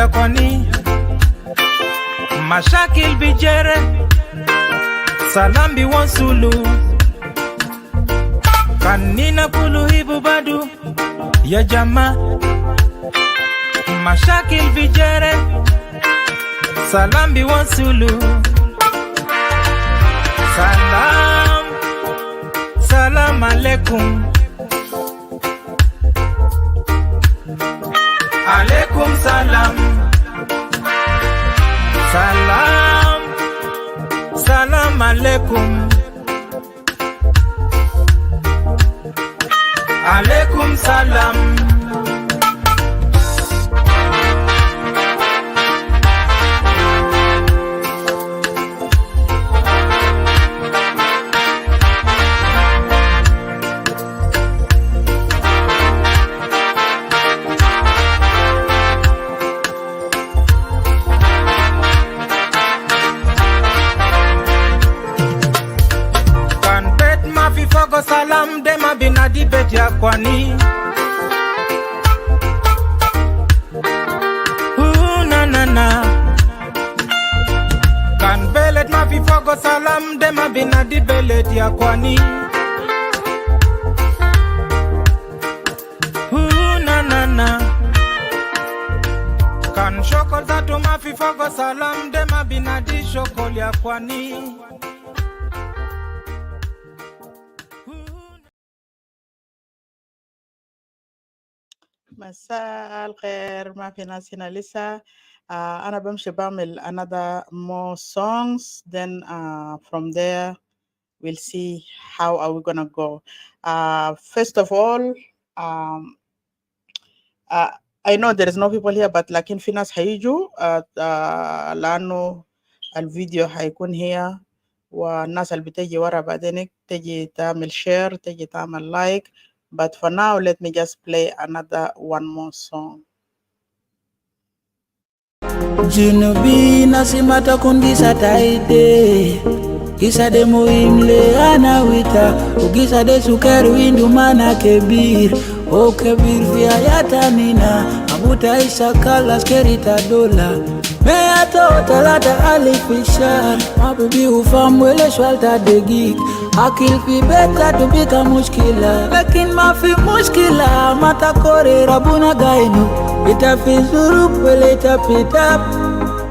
ya kwani mashakil bijere salambi wansulu kanina kulu hibu badu ya jama mashakil bijere salambi wansulu salam alaikum alaikum salam salam alaikum alaikum salam salam dema bina dibet ya kwani na kan belet ma fi fogo salam dema bina dibelet ya kwani na kan shokol tatu ma fi fogo salam dema bina di shokol ya kwani مساء الخير. ما في ناس هنا لسه. أنا بمشي بعمل another more songs, then from there we'll see how are we gonna go. First of all, I know there is no people here, but لكن في ناس هيجوا لأنه الفيديو هيكون here والناس اللي بتجي ورا بعدين تجي تعمل share تجي تعمل like. But for now, let me just play one more song. Junubi nasimata kungisa taide Gisa de muimle anawita Ugisa de sukari windu mana kebir O kebir vya yata nina Abuta isa kala skerita dola Meata otalata alifishar Mabibi ufamwele shwalta degik Akil fi beta tubika mushkila Lakin mafi mushkila Mata kore rabuna gainu Itafi zurup wele itapitap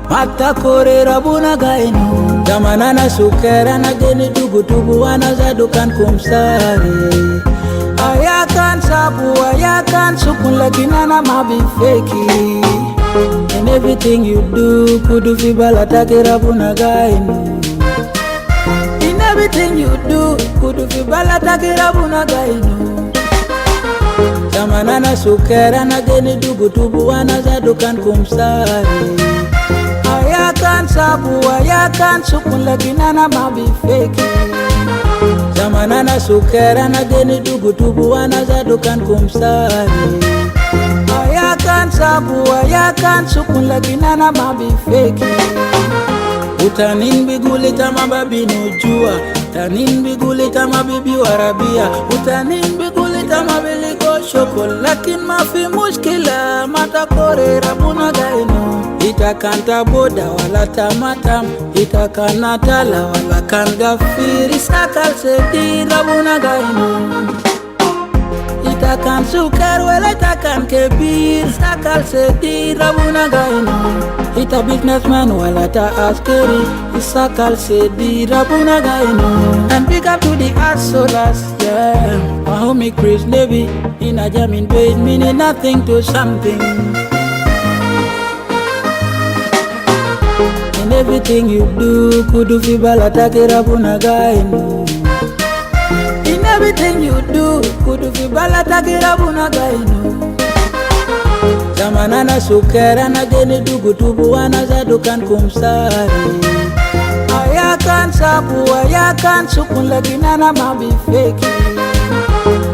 Mata kore rabuna gainu Jamanana sukera na geni tubu wanazadukan kumsari Ayakan sabu, ayakan sukun lakinana mabi feki And everything you do, kudu fibala take rabuna gainu In everything you do, kudu fibala take rabuna gainu Jamanana sukera na geni tubu wanazadukan kumsari Ayakan sabu, ayakan sukun lakinana mabi feki Zamanana sukera na geni tubu wanazadukan kumsari Ayakan sabu, ayakan sukun lakinana mabi feki Utanin bigulita mababi nujua Utanin bigulita mabibi warabia Utanin bigulita mabiliko shokol Lakin mafi mushkila mata kore rabuna gainu Itakanta boda wala tamatam Itakana tala wala kan gafiri Sakal sedi rabuna gainu Itakan sukar wala itakan kebir Sakal sedi rabuna gainu Ita businessman wala ta askeri Isakal sedi rabuna gainu And big up to the Asolas, yeah My homie Chris Levy In a jamming bed meaning nothing to something In everything you do kudu fibala take rabuna gainu In everything you do kudu fibala take rabuna gainu Zamanana sukera na geni tubu wanazadukan kumsari Ayakan sabu, ayakan sukun lakinana mabi feki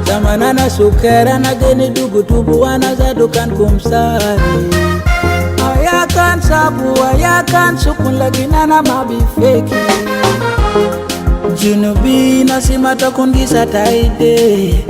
Zamanana sukera na geni tubu wanazadukan kumsari Ayakan sabu, ayakan sukun lakinana mabi feki Junubi nasimata kungisa taide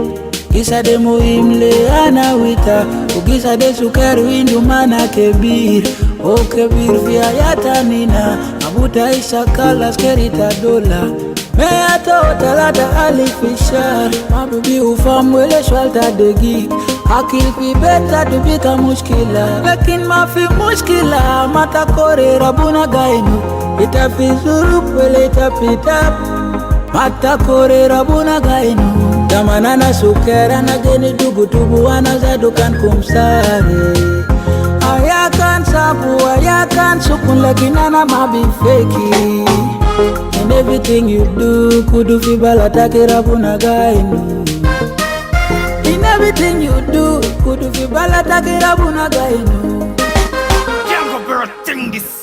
Ugisa de muhimle ana wita, ugisa de sukaru indu mana kebir. O kebir fi hayata nina, abuta isa kala skerita dola. Meato talata alifishar, mabibi ufamwele shwalta degi. Akil fi beta tubika mushkila, lakin mafi mushkila. Mata kore rabuna gainu, itafi zurup wele itapitap. Mata kore rabuna gainu. Damanana sukera na geni dugu wana zadukan kumsare. Ayakan sabu, ayakan sukun lakinana mabi feki. In everything you do, kudu fi balatake rabuna gainu. In everything you do, kudu fi balatake rabuna gainu. Jungle girl, sing this.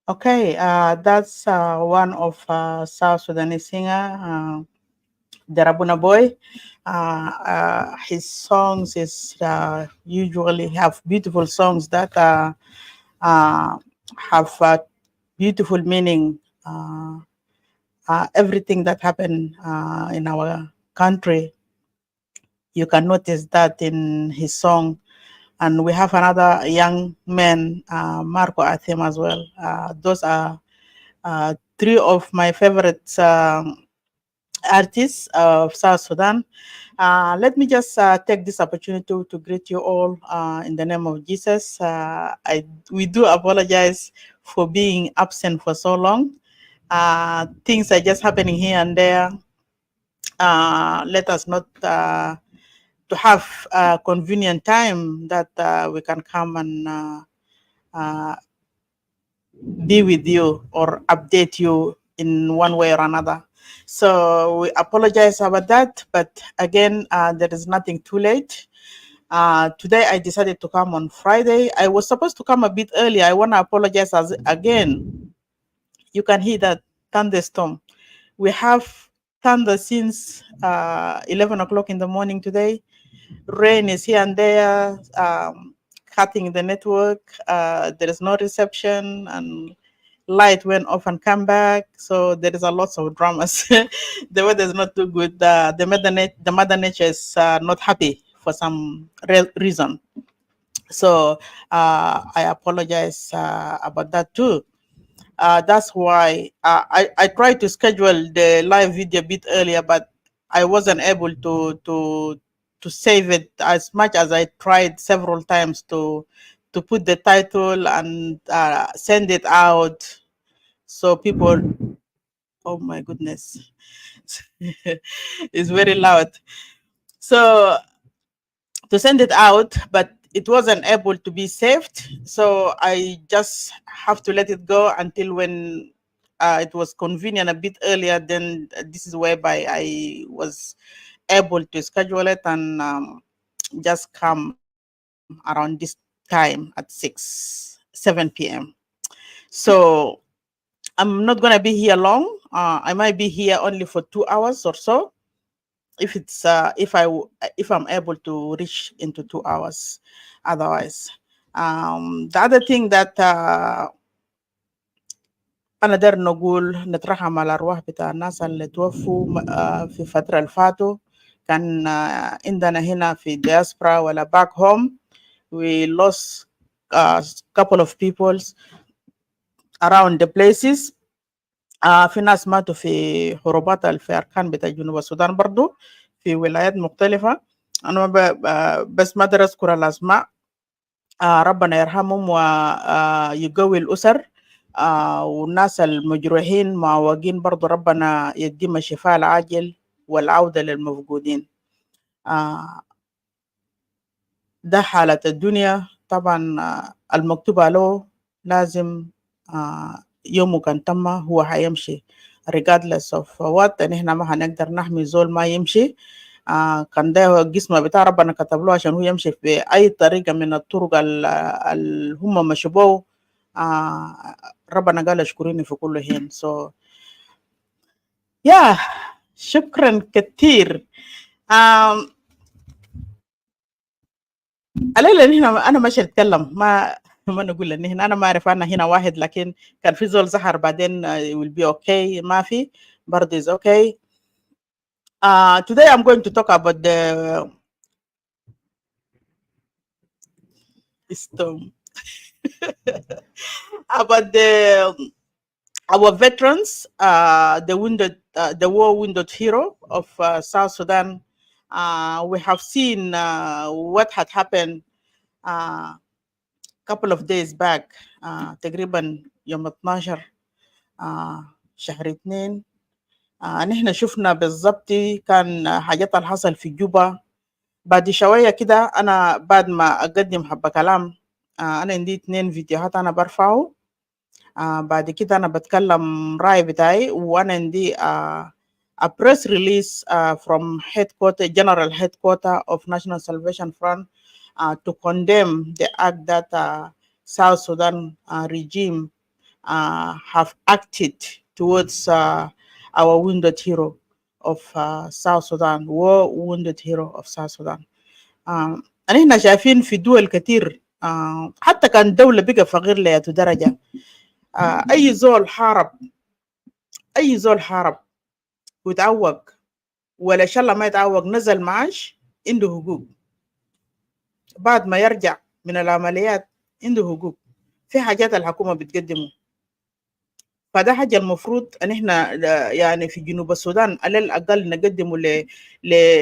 Okay, that's one of South Sudanese singer, the Rabuna boy. His songs is usually have beautiful songs that have beautiful meaning. Everything that happened in our country, you can notice that in his song. And we have another young man, Marco Athem as well. Those are three of my favorite artists of South Sudan. Let me just take this opportunity to greet you all in the name of Jesus. We do apologize for being absent for so long. Things are just happening here and there. Let us not to have a convenient time that we can come and be with you or update you in one way or another. So we apologize about that, but again, there is nothing too late. Today I decided to come on Friday. I was supposed to come a bit earlier. I want to apologize again. You can hear that thunderstorm. We have thunder since 11 o'clock in the morning today. Rain is here and there, cutting the network. There is no reception, and light went off and come back. So there is a lot of dramas. The weather is not too good. The mother nature is not happy for some reason. So I apologize about that too. That's why I tried to schedule the live video a bit earlier, but I wasn't able to save it as much as I tried several times to put the title and send it out so people. Oh my goodness, it's very loud. So to send it out, but it wasn't able to be saved. So I just have to let it go until when it was convenient a bit earlier. Then this is whereby I was able to schedule it and just come around this time at 7 p.m. So I'm not going to be here long. I might be here only for 2 hours or so if it's if I'm able to reach into 2 hours. Otherwise, the other thing that أنا داير نقول نترحم على الأرواح بتاع الناس اللي توفوا في الفترة اللي فاتوا. كان عندنا هنا في diaspora ولا back home we lost a couple of people around the places. في ناس ماتوا في حروبات في أركان بتاع جنوب السودان برضو في ولايات مختلفة. أنا بس ما أقدر أذكر الأسماء. ربنا يرحمهم ويقوي الأسر. والناس المجروحين معوقين برضو ربنا يديم الشفاء العاجل والعودة للمفقودين. ده حالة الدنيا طبعا. المكتوبة له لازم يومه كان تم هو هيمشي regardless of what. إن إحنا ما هنقدر نحمي زول ما يمشي. كان ده الجسم بتاع ربنا كتب له عشان هو يمشي بأي طريقة من الطرق اللي هم مشبوه. ربنا قال اشكريني في كل حين. So yeah, شكرا كتير. لأن هنا أنا ماشي أتكلم ما نقول إن هنا أنا ما أعرف أنا هنا واحد لكن كان في زول ظهر بعدين it will be okay ما في برضه is okay. Today I'm going to talk about the system about our veterans, the war wounded hero of South Sudan. We have seen what had happened a couple of days back. تقريبا يوم 12 شهر 2. نحن شفنا بالضبط كان حاجات اللي حصل في جوبا. بعد شوية كده أنا بعد ما أقدم حبة كلام أنا عندي 2 فيديوهات أنا برفعه. بعد كده أنا بتكلم رأي بتاعي وأنا عندي a press release from General Headquarter of National Salvation Front to condemn the act that South Sudan regime have acted towards our wounded hero of South Sudan, war wounded hero of South Sudan. احنا شايفين في دول كتير حتى كان دولة بقى فقير لأي درجة. أي زول حارب ويتعوق ولا شاء الله ما يتعوق نزل معاش عنده حقوق. بعد ما يرجع من العمليات عنده حقوق. في حاجات الحكومة بتقدمه. فده حاجة المفروض ان احنا يعني في جنوب السودان على الاقل نقدمه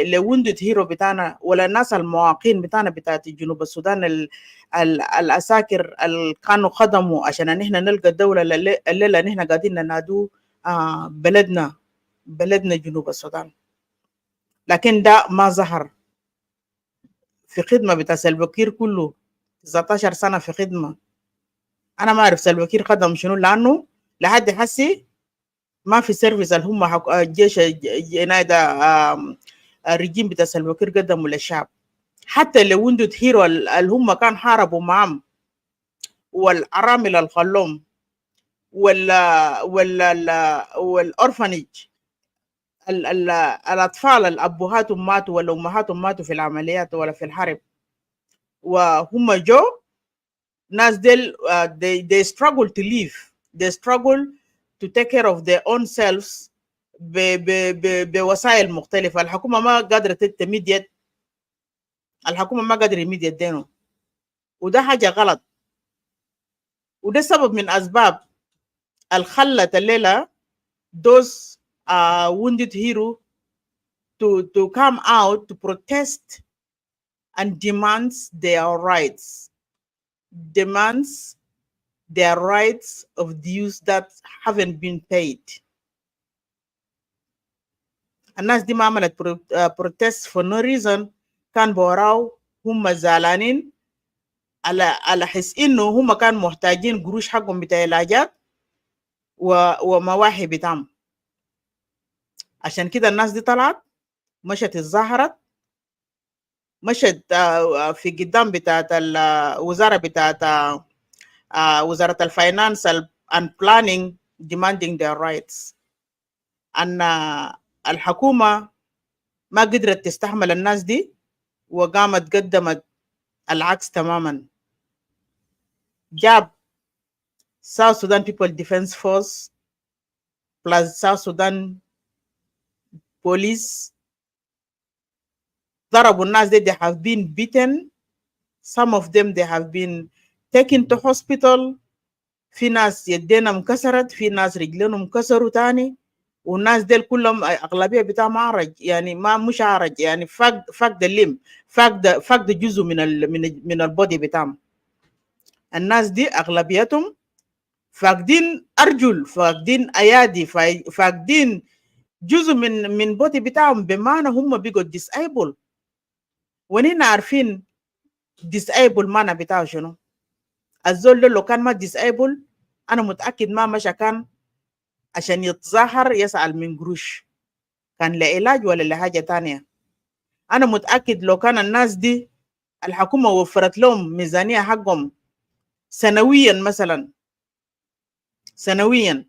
لوندد هيرو بتاعنا ولا الناس المواقين بتاعنا بتاعت جنوب السودان الاساكر اللي كانوا خدموا عشان ان احنا نلقى الدولة الليلة ان احنا قاعدين ننادوه بلدنا جنوب السودان. لكن ده ما ظهر في خدمة بتاع سلفا كير كله 19 سنة في خدمة. انا ما اعرف سلفا كير خدم شنو لانه لحد حسي ما في سيرفيس اللي هم الجيش الرجيم بتاع سلفا كير قدموا للشعب. حتى لو وندد هيرو اللي هم كان حاربوا معهم والعرامل الخلوم والأورفانيج الأطفال الأبوهاتهم ماتوا ولا أمهاتهم ماتوا في العمليات ولا في الحرب وهم جو ناس ديل they struggle to live, they struggle to take care of their own selves بوسائل مختلفة. الحكومة ما قادرة تمد يد، الحكومة ما قادرة يمد يدينه وده حاجة غلط. وده سبب من أسباب الخلت الليلة those wounded hero to come out to protest and demands their rights of dues that haven't been paid. الناس دي ما عملت protest for no reason. كان بوراو هم زعلانين على حس انه هم كان محتاجين قروش حقهم بتاع علاجات ومواهب بتاعهم. عشان كده الناس دي طلعت مشت اتظاهرت مشت في قدام بتاعت الوزارة بتاعت وزارة الفاينانس and planning demanding their rights. أن الحكومة ما قدرت تستحمل الناس دي وقامت قدمت العكس تماما. جاب South Sudan People Defense Force plus South Sudan Police. ضربوا الناس دي. They have been beaten. Some of them they have been taken to hospital. في ناس يدينا مكسرت، في ناس رجلينهم كسروا تاني، والناس ديل كلهم أغلبية بتاعهم عرج، يعني ما مش عرج يعني فقد الليم، فقد جزء من البودي بتاعهم. الناس دي أغلبيتهم فاقدين أرجل، فاقدين أيادي، فاقدين جزء من بودي بتاعهم، بمعنى هم بيقوا disable. ونحن عارفين disable معنى بتاعه شنو. الزول لو كان ما disable أنا متأكد ما مشى كان عشان يتظاهر يسأل من قروش، كان لعلاج ولا لحاجة تانية. أنا متأكد لو كان الناس دي الحكومة وفرت لهم ميزانية حقهم سنويا مثلا، سنويا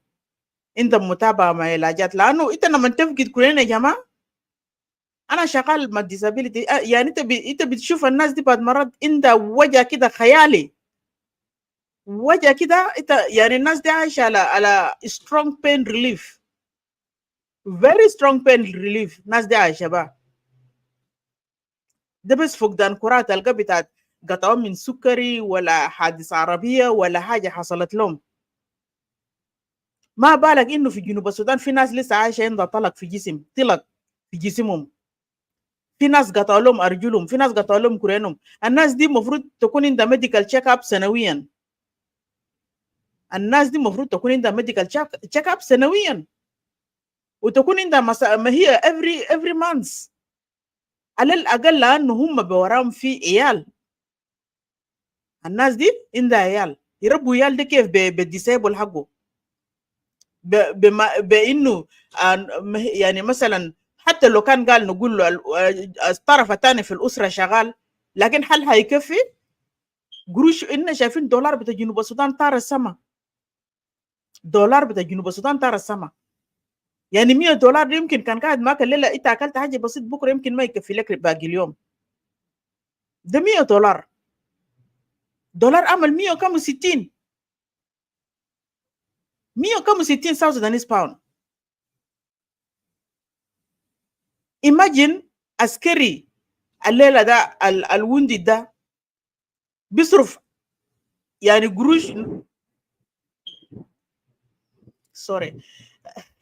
انت متابعة مع علاجات، لأنه انت لما تفقد كلنا يا جماعة انا شغال مع disability. يعني انت بتشوف الناس دي بعد مرات عندها وجه كده خيالي، وجه كده. انت يعني الناس دي عايشه على strong pain relief، very strong pain relief. الناس دي عايشه بقى ده بس فقدان كرات تلقى بتاعت قطعوا من سكري ولا حادث عربيه ولا حاجه حصلت لهم. ما بالك انه في جنوب السودان في ناس لسه عايشه عندها طلق في جسمهم، في ناس قطعوا لهم ارجلهم، في ناس قطعوا لهم كرينهم. الناس دي المفروض تكون عندها ميديكال تشيك اب سنويا. الناس دي المفروض تكون عندها ميديكال تشيك اب سنويا، وتكون عندها ما هي every month على الاقل، لانه هم بوراهم في عيال. الناس دي عندها عيال، يربوا عيال دي كيف؟ بالديسيبل حقه، بانه يعني مثلا حتى لو كان قال نقول له الطرف الثاني في الاسره شغال، لكن هل هيكفي؟ قروش إننا شايفين دولار بتاع جنوب السودان طار السما، دولار بتاع جنوب السودان طار السما. يعني $100 يمكن كان قاعد معك الليله انت اكلت حاجه بسيط، بكره يمكن ما يكفي لك باقي اليوم. ده $100، دولار عمل 100 وكم 60، 100 وكم 60 ساوث سودانيز باوند. imagine عسكري الليله ده الوندي ده بيصرف يعني قروش. سوري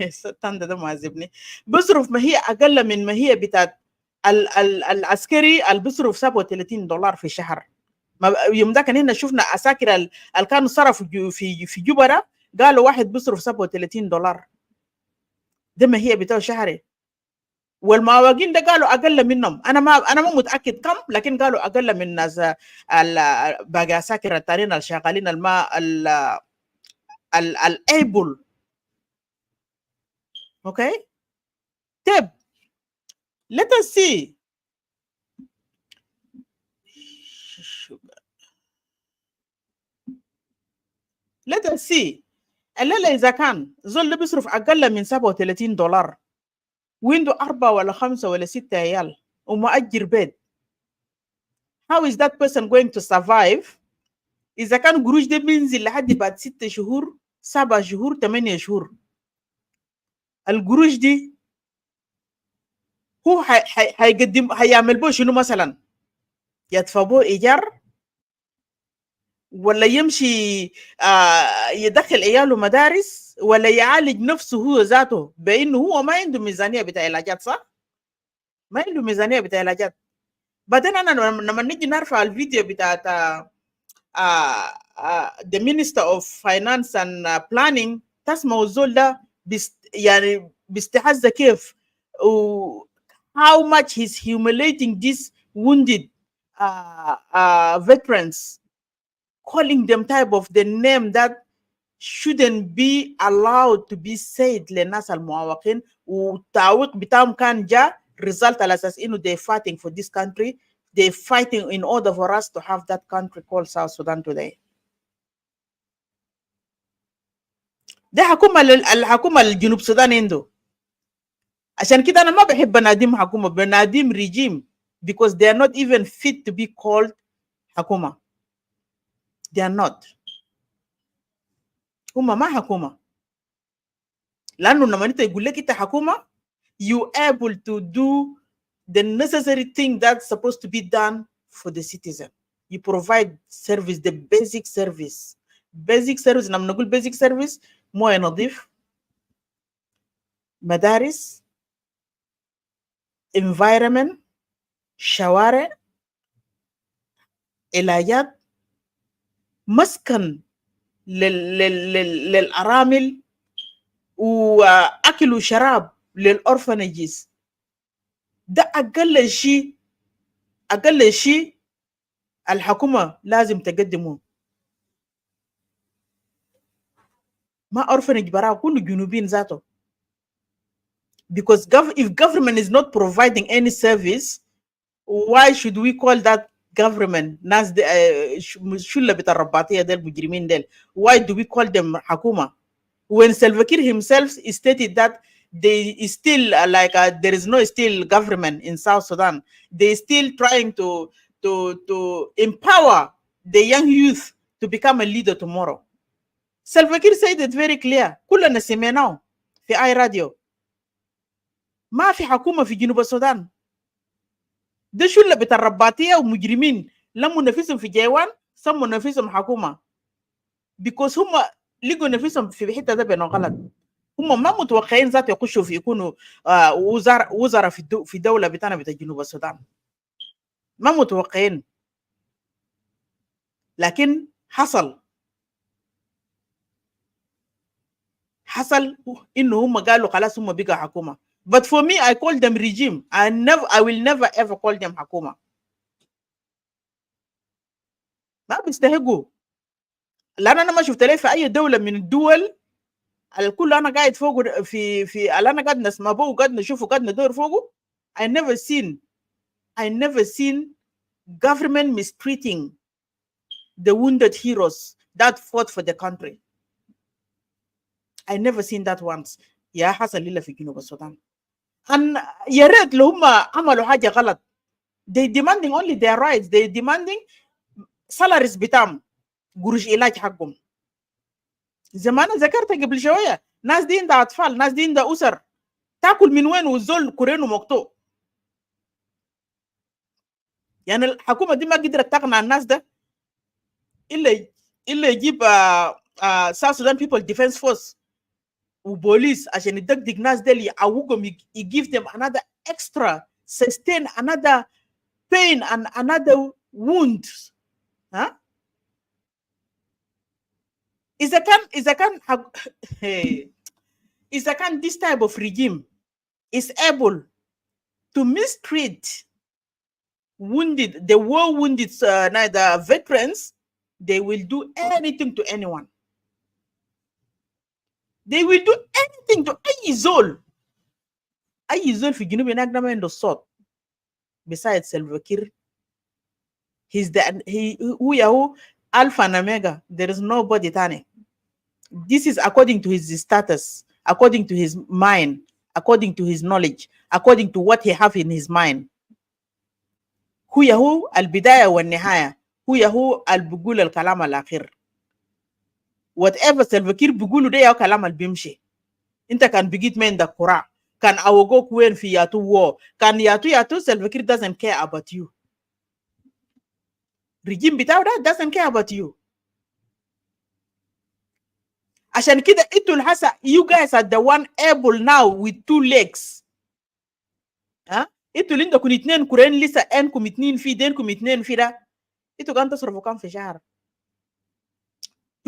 الستان ده معذبني. بيصرف ما هي اقل من ما هي بتاعت العسكري اللي بيصرف $37 في الشهر. يوم ده كان هنا شفنا عساكر اللي كانوا صرفوا في جوبا ده، قالوا واحد بيصرف $37. ده ما هي بتاع شهري. والمواقين ده قالوا اقل منهم. انا ما متاكد كم، لكن قالوا اقل من ناس باقي عساكر التانيين اللي شغالين الماء الايبل. اوكي طيب let us see. let us see الليله اذا كان زول بيصرف اقل من $37 وعنده 4 ولا 5 ولا 6 عيال ومؤجر بيت، how is that person going to survive اذا كان قروش ده بينزل لحد بعد 6 شهور 7 شهور 8 شهور؟ القروش دي هو هيقدم هيعمل بو شنو؟ مثلا يدفع بو ايجار، ولا يمشي يدخل عياله مدارس، ولا يعالج نفسه هو ذاته بانه هو ما عنده ميزانيه بتاع علاجات؟ صح؟ ما عنده ميزانيه بتاع علاجات. بعدين انا لما نيجي نرفع الفيديو بتاعت the Minister of Finance and Planning، تسمعوا الزول ده يعني بيستحزة كيف و how much he's humiliating these wounded veterans, calling them type of the name that shouldn't be allowed to be said للناس المعوقين. والتعويق بتاعهم كان جاء result على اساس انه they fighting for this country, they fighting in order for us to have that country called South Sudan today. ده الحكومة الجنوب السودان عنده. عشان كده انا ما بحب بنادم حكومة، بنادم ريجيم because they are not even fit to be called حكومة. they are not. هم ما حكومة، لانه لما انت يقول لك انت حكومة you able to do the necessary thing that's supposed to be done for the citizen. You provide service, the basic service. basic service لما نقول basic service مويه نظيف، مدارس، environment، شوارع، علاجات، مسكن للأرامل، وأكل وشراب للأورفنجز. ده أقل شيء الحكومة لازم تقدمه. ما أورفنج براه كله جنوبين ذاته. Because if government is not providing any service, why should we call that government? ناس شلة بتاع الرباطية ديل مجرمين ديل. Why do we call them حكومة? When Salva Kii himself stated that they is still there is no still government in South Sudan. They still trying to empower the young youth to become a leader tomorrow. Salva Kiir said it very clear. كلنا سمعناه في اي راديو. ما في حكومه في جنوب السودان. ده شله بتاع الرباطيه ومجرمين لموا نفسهم في جيوان سموا نفسهم حكومه. because هم لقوا نفسهم في حته ده بينهم غلط. هم ما متوقعين ذات يخشوا في يكونوا وزراء في دوله بتاعنا بتاع جنوب السودان. ما متوقعين. لكن حصل انه هم قالوا خلاص هم بقى حكومه. But for me, I call them regime. I will never ever call them حكومه. ما بيستحقوا. لان انا ما شفت ليه في اي دوله من الدول الكل انا قاعد فوق في اللي انا قاعد نسمع به وقاعد نشوفه قاعد ندور فوقه. I never seen government mistreating the wounded heroes that fought for the country. I never seen that once. يا حصل لله في جنوب السودان. And يا ريت لو هم عملوا حاجه غلط. They demanding only their rights. They demanding salaries بتاعهم. قروش علاج حقهم. زي ما انا ذكرت قبل شويه، ناس دي عندها اطفال، ناس دي عندها اسر، تاكل من وين والزول كورينه مقطوع؟ يعني الحكومه دي ما قدرت تقنع الناس ده الا يجيب South Sudan People Defense Force وبوليس عشان يدقدق ناس دي يعوقهم، يجيب them another extra sustain another pain and another wound. ها اذا كان this type of regime is able to mistreat the war wounded the veterans, they will do anything to anyone. They will do anything to اي زول في جنوب هناك ده ما عنده الصوت. Besides Salva Kiir, هو Alpha and Omega. There is nobody تاني. This is according to his status, according to his mind, according to his knowledge, according to what he have in his mind. هو البداية والنهاية. هو بيقول الكلام الأخير. whatever Salva Kiir بيقوله ده يا كلام اللي بيمشي. انت كان بقيت من ده قراء، كان اوغوك وين في ياتو وو، كان ياتو Salva Kiir doesn't care about you. regime بتاعه ده doesn't care about you. عشان كده انتوا الحسا you guys are the one able now with 2 legs. انتوا اللي عندكم 2 كورين لسه انكم 2 في دينكم 2 في ده، انتوا كان تصرفوا كام في شهر؟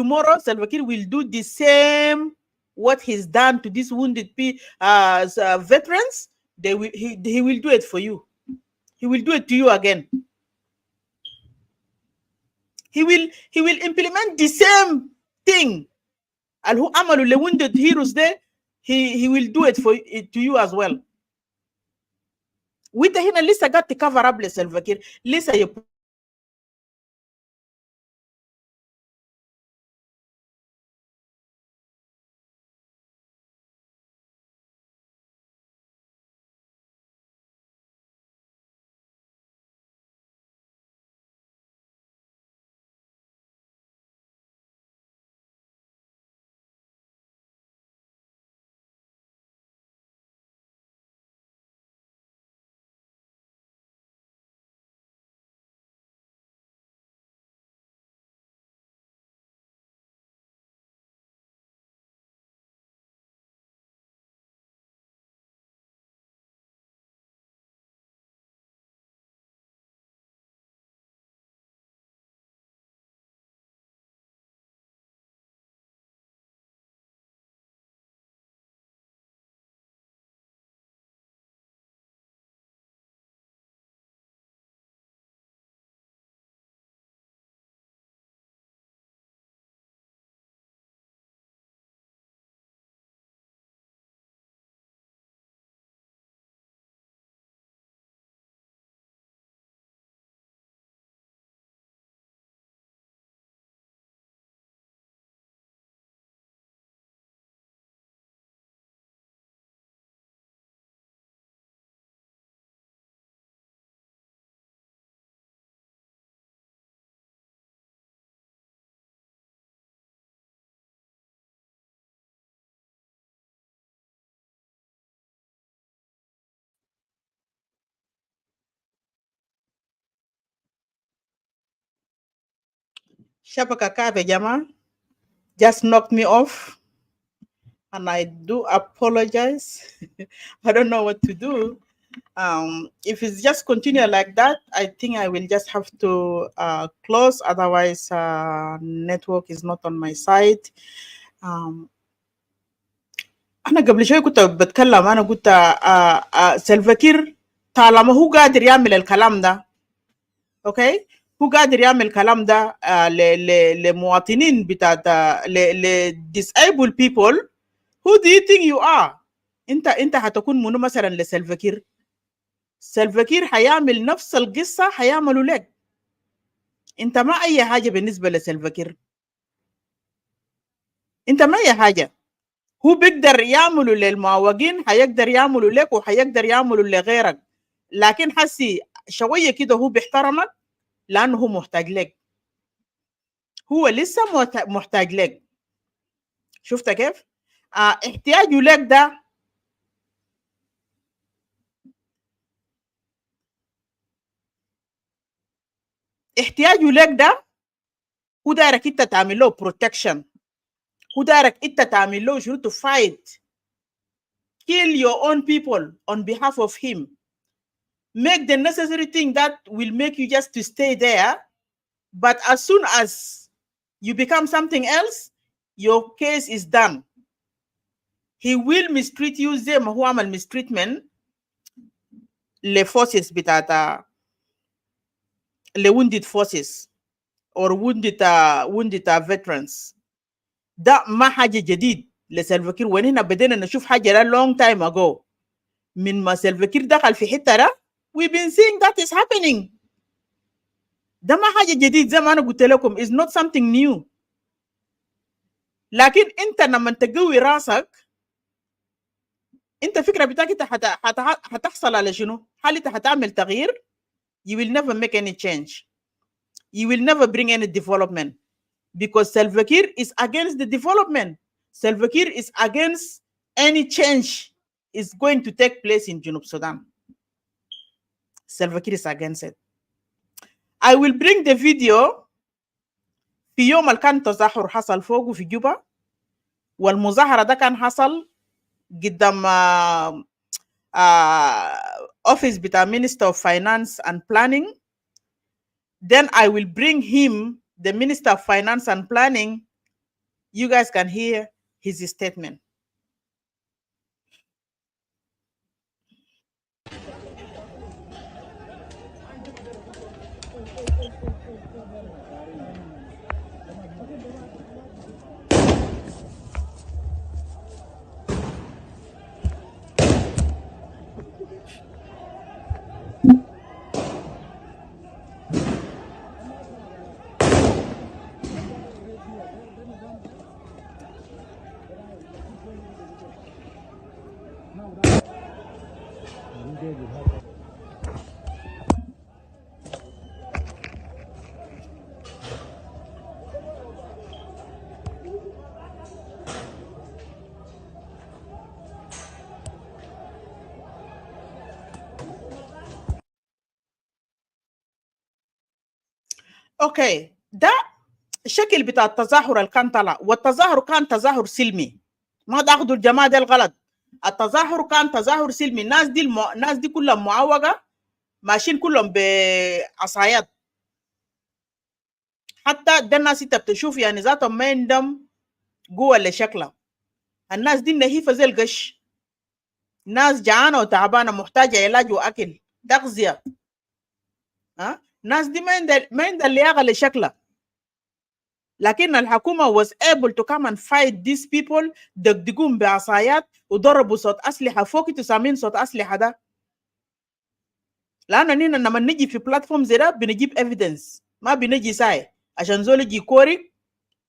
Tomorrow Salva Kiir will do the same what he's done to these wounded veterans. He will do it for you. He will do it to you again. He will implement the same thing. And who amalu the wounded heroes there, he will do it to you as well. With the hina lisa got to cover up Salva Kiir. Lisa you Shabaka Kabe Jama just knocked me off, and I do apologize. I don't know what to do. If it's just continue like that, I think I will just have to close. Otherwise, network is not on my side. Um, أنا قبل شوي كنت بتكلم. أنا قلت سلفا كير طالما هو قادر يعمل الكلام ده، أوكي، هو قادر يعمل الكلام ده لمواطنين بتاع ل disabled people. Who do you think you are? انت هتكون منو مثلا لسلفا كير؟ سلفا كير حيعمل نفس القصة حيعملوا لك. انت ما اي حاجة بالنسبة لسلفا كير، انت ما اي حاجة. هو بيقدر يعملوا للمعوقين، حيقدر يعملوا لك وحيقدر يعملوا لغيرك، لكن حسي شوية كده هو بيحترمك لأنه هو محتاج لك، هو لسه محتاج لك. شفت كيف؟ احتياجه لك ده هو دايرك انت تعمل له بروتكشن، هو دايرك انت تعمل له شنو to fight, kill your own people on behalf of him, make the necessary thing that will make you just to stay there. But as soon as you become something else, your case is done. He will mistreat you زي ما هو عمل mistreatment لforces بتاعت wounded forces or wounded veterans. ده ما حاجة جديد لسلفا كير، وهنا بدينا نشوف حاجة ده long time ago. من ما سلفا كير دخل في حتة ده we've been seeing that is happening. ده ما حاجة جديد زي ما أنا قلت لكم, is not something new. لكن أنت لما تقوي راسك, أنت فكرة بتاعك أنت هتحصل على شنو؟ هل أنت هتعمل تغيير؟ You will never make any change. You will never bring any development, because Salva Kiir is against the development. Salva Kiir is against any change is going to take place in Junub Sudan. Salva Kiir is against it. I will bring the video. في يوم اللي كان تظاهر حصل فوقه في جوبا, والمظاهرة ده كان حصل قدام office بتاع Minister of Finance and Planning. Then I will bring him, the Minister of Finance and Planning. You guys can hear his statement. اوكي, ده شكل بتاع التظاهر اللي كان طلع, والتظاهر كان تظاهر سلمي. ما تاخذوا الجماعه دي الغلط, التظاهر كان تظاهر سلمي. الناس دي كلهم معوقه, ماشيين كلهم بعصايات. حتى ده الناس انت بتشوف يعني ذاتهم ما عندهم قوه لشكلها. الناس دي نهيفه زي القش, ناس جعانه وتعبانه محتاجه علاج واكل تغذيه. الناس دي ما عندها اللياقه لشكلها. لكن الحكومه was able to come and fight these people. دقدقون بعصايات وضربوا صوت اسلحه فوق. تسامين صوت اسلحه ده لانه نحن لما نجي في بلاتفورم زي ده بنجيب evidence, ما بنجي ساي عشان زول يجي كوري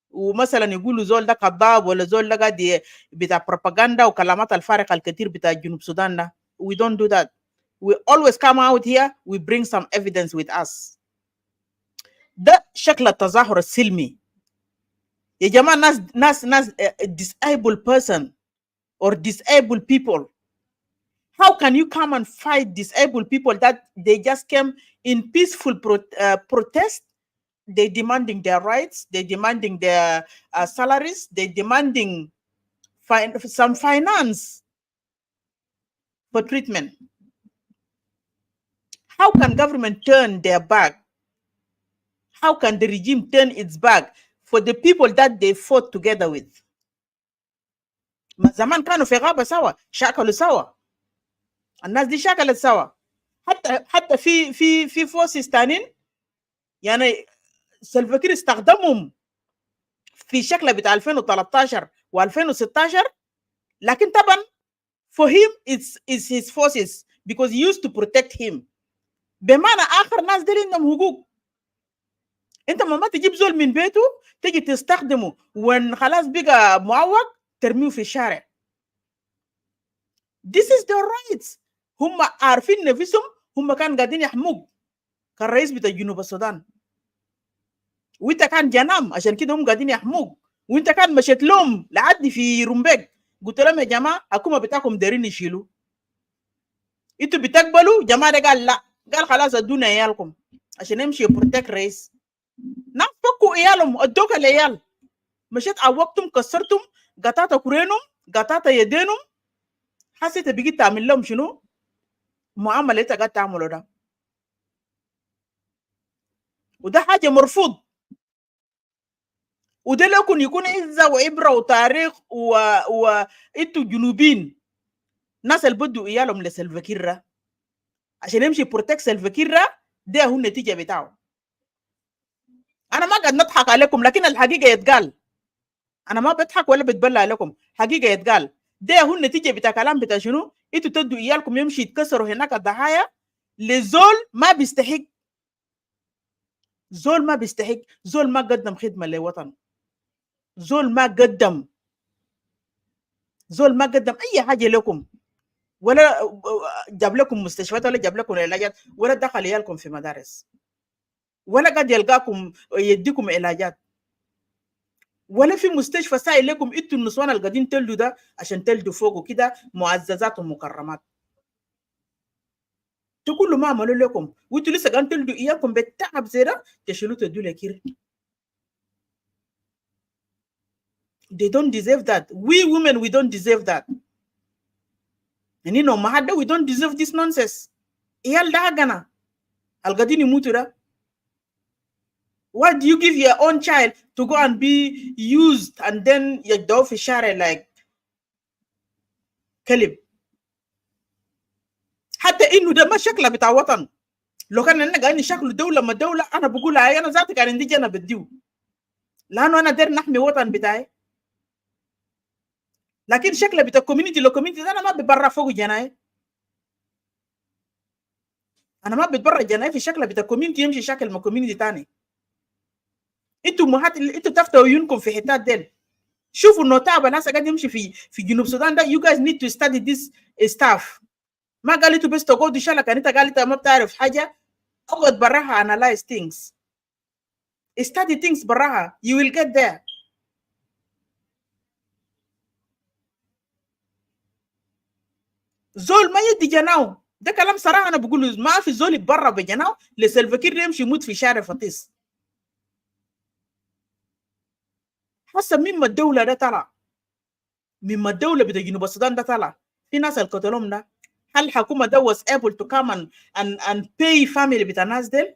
ومثلا يقولوا زول ده كذاب ولا زول ده قاعد بتاع بروباغندا وكلامات الفارقه الكثير بتاع جنوب السودان ده. We don't do that. We always come out here, we bring some evidence with us. ده شكل التظاهر السلمي يا جماعه. ناس disabled person or disabled people. How can you come and fight disabled people that they just came in peaceful protest they demanding their rights, they demanding their salaries, they demanding some finance for treatment. How can government turn their back? How can the regime turn its back for the people that they fought together with? زمان كانوا في غابة سوا، شاكلوا سوا، الناس دي شاكلت سوا، حتى في فورسز تانيين يعني سلفا كير استخدمهم في شكل بتاع 2013 و2016، لكن طبعا for him it's his forces because he used to protect him. بمعنى آخر ناس دي عندهم حقوق. انت ما تجيب زول من بيته تجي تستخدمه وان خلاص بقى معوق ترميه في الشارع. This is their rights. هم عارفين نفسهم هم كان قاعدين يحموك كالرئيس بتاع جنوب السودان، وانت كان جنام عشان كده هم قاعدين يحموك، وانت كان مشيت لهم لعدي في رومبيك قلت لهم يا جماعه الحكومه بتاعكم دايرين يشيلوا، انتوا بتقبلوا؟ جماعه قال لا، قال خلاص ادونا عيالكم عشان يمشي يبروتكت رئيس. ناس فكوا عيالهم ادوك العيال، مشيت عوقتم كسرتم قطعت كورينهم قطعت يدينهم، حسيت بقيت تعمل لهم شنو؟ معامله انت قاعد تعمله ده، وده حاجه مرفوض. وده لكن يكون عزه وعبره وتاريخ وانتوا جنوبين ناس اللي بدوا عيالهم لسلفا كير عشان يمشي بروتكت سلفا كير، ده هو النتيجه بتاعه. انا ما قاعد نضحك عليكم، لكن الحقيقه يتقال، انا ما بضحك ولا بتبلى عليكم، حقيقه يتقال. ده هو النتيجه بتاع كلام بتاع شنو؟ انتوا تدوا عيالكم يمشي يتكسروا هناك الضحايا لزول ما بيستحق. زول ما بيستحق، زول ما قدم خدمه لوطن، زول ما قدم، زول ما قدم اي حاجه لكم، ولا جاب لكم مستشفيات، ولا جاب لكم علاجات، ولا دخل عيالكم في مدارس، ولا قد يلقاكم يديكم علاجات، ولا في مستشفى ساي لكم انتوا النسوان اللي قاعدين تلدوا ده عشان تلدوا فوقه كده معززات ومكرمات. كله ما عملوا لكم، وانتوا لسه قاعدين تلدوا اياكم بالتعب زي ده تشيلوا تدوا لكير. They don't deserve that. We women, we don't deserve that. And you know, Mahada, we don't deserve this nonsense. Iyal da hagana. Algadini mutura. Why do you give your own child to go and be used and then you do fi share like كلب؟ حتى إنه ده ما شكله بتاع وطن. لو كان أنا قاعد شكله دولة ما دولة أنا بقول هاي أنا ذاتي كان عندي جنا بديو. لأنه أنا داير نحمي وطن بتاعي. لكن شكله بتاع كوميونيتي لو كوميونيتي أنا ما ببرر فوق جناي. أنا ما بتبرر جناي في شكله بتاع كوميونيتي يمشي شكل ما كوميونيتي تاني. انتوا مهات انتوا تفتحوا عيونكم في حتات ديل. شوفوا النوتاب الناس قاعد يمشي في جنوب السودان ده. You guys need to study this stuff. ما قال انتوا بس تقعدوا شلك انت قال انت ما بتعرف حاجه، اقعد براها analyze things, study things براها, you will get there. زول ما يدي جناو ده كلام صراحه انا بقوله، ما في زول يتبرع بجناو لسلفا كير يمشي يموت في شارع فطيس. حسب مما الدوله ده طلع، مما الدوله بتاع جنوب السودان ده طلع، في ناس القتلهم ده، هل الحكومه ده was able to come and pay family بتاع الناس ديل؟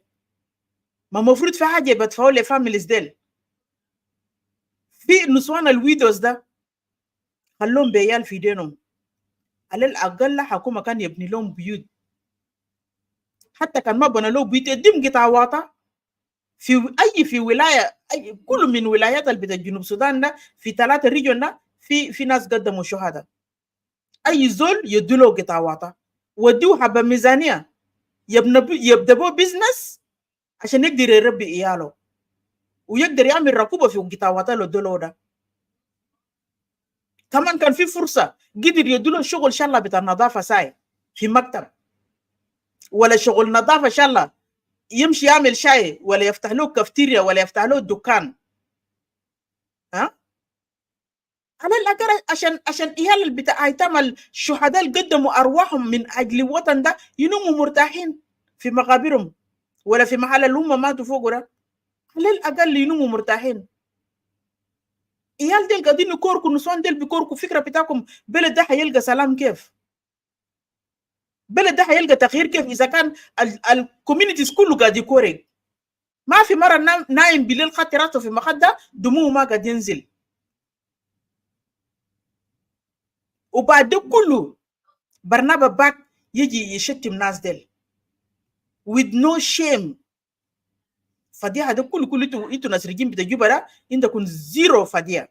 ما المفروض في حاجه بدفعوا لفاميليز ديل. في نسوان الويدوز ده خلوهم بعيال في دينهم، على الاقل الحكومه كان يبني لهم بيوت، حتى كان ما بنى له بيوت يديم قطع واطه في ولايه، اي كل من ولايات بتاع جنوب السودان ده في 3 ريجون ده في ناس قدموا شهداء. اي زول يدوا له قطع واطه وديوه حبه ميزانيه يبدأوا بزنس عشان يقدر يربي عياله ويقدر يعمل ركوبه في قطع واطه له دولو ده. كمان كان في فرصه قدر يدوا له شغل شله بتاع النظافه ساي في مكتب، ولا شغل نظافه شله يمشي يعمل شاي، ولا يفتح له كافتيريا، ولا يفتح له دكان. ها على الاقل عشان عيال بتاع ايتام الشهداء اللي قدموا ارواحهم من اجل الوطن ده ينوموا مرتاحين في مقابرهم، ولا في محل اللي هم ماتوا فوقه ده. على الأقل ينوموا مرتاحين. إيال ديل قاعدين يكوركوا نسوان ديل بيكوركوا فكرة بتاعكم بلد ده حيلقى سلام كيف؟ بلد ده حيلقى تغيير كيف إذا كان الكوميونيتيز كله قاعد يكورك؟ ما في مرة نايم بالليل خدت راسه في مخدة دموعه ما قاعد ينزل. وبعد ده كله برنابا باك يجي يشتم ناس ديل with no shame. فديها ده كله انتوا ناس رجيم بتجيبها ده عندكم زيرو فديها.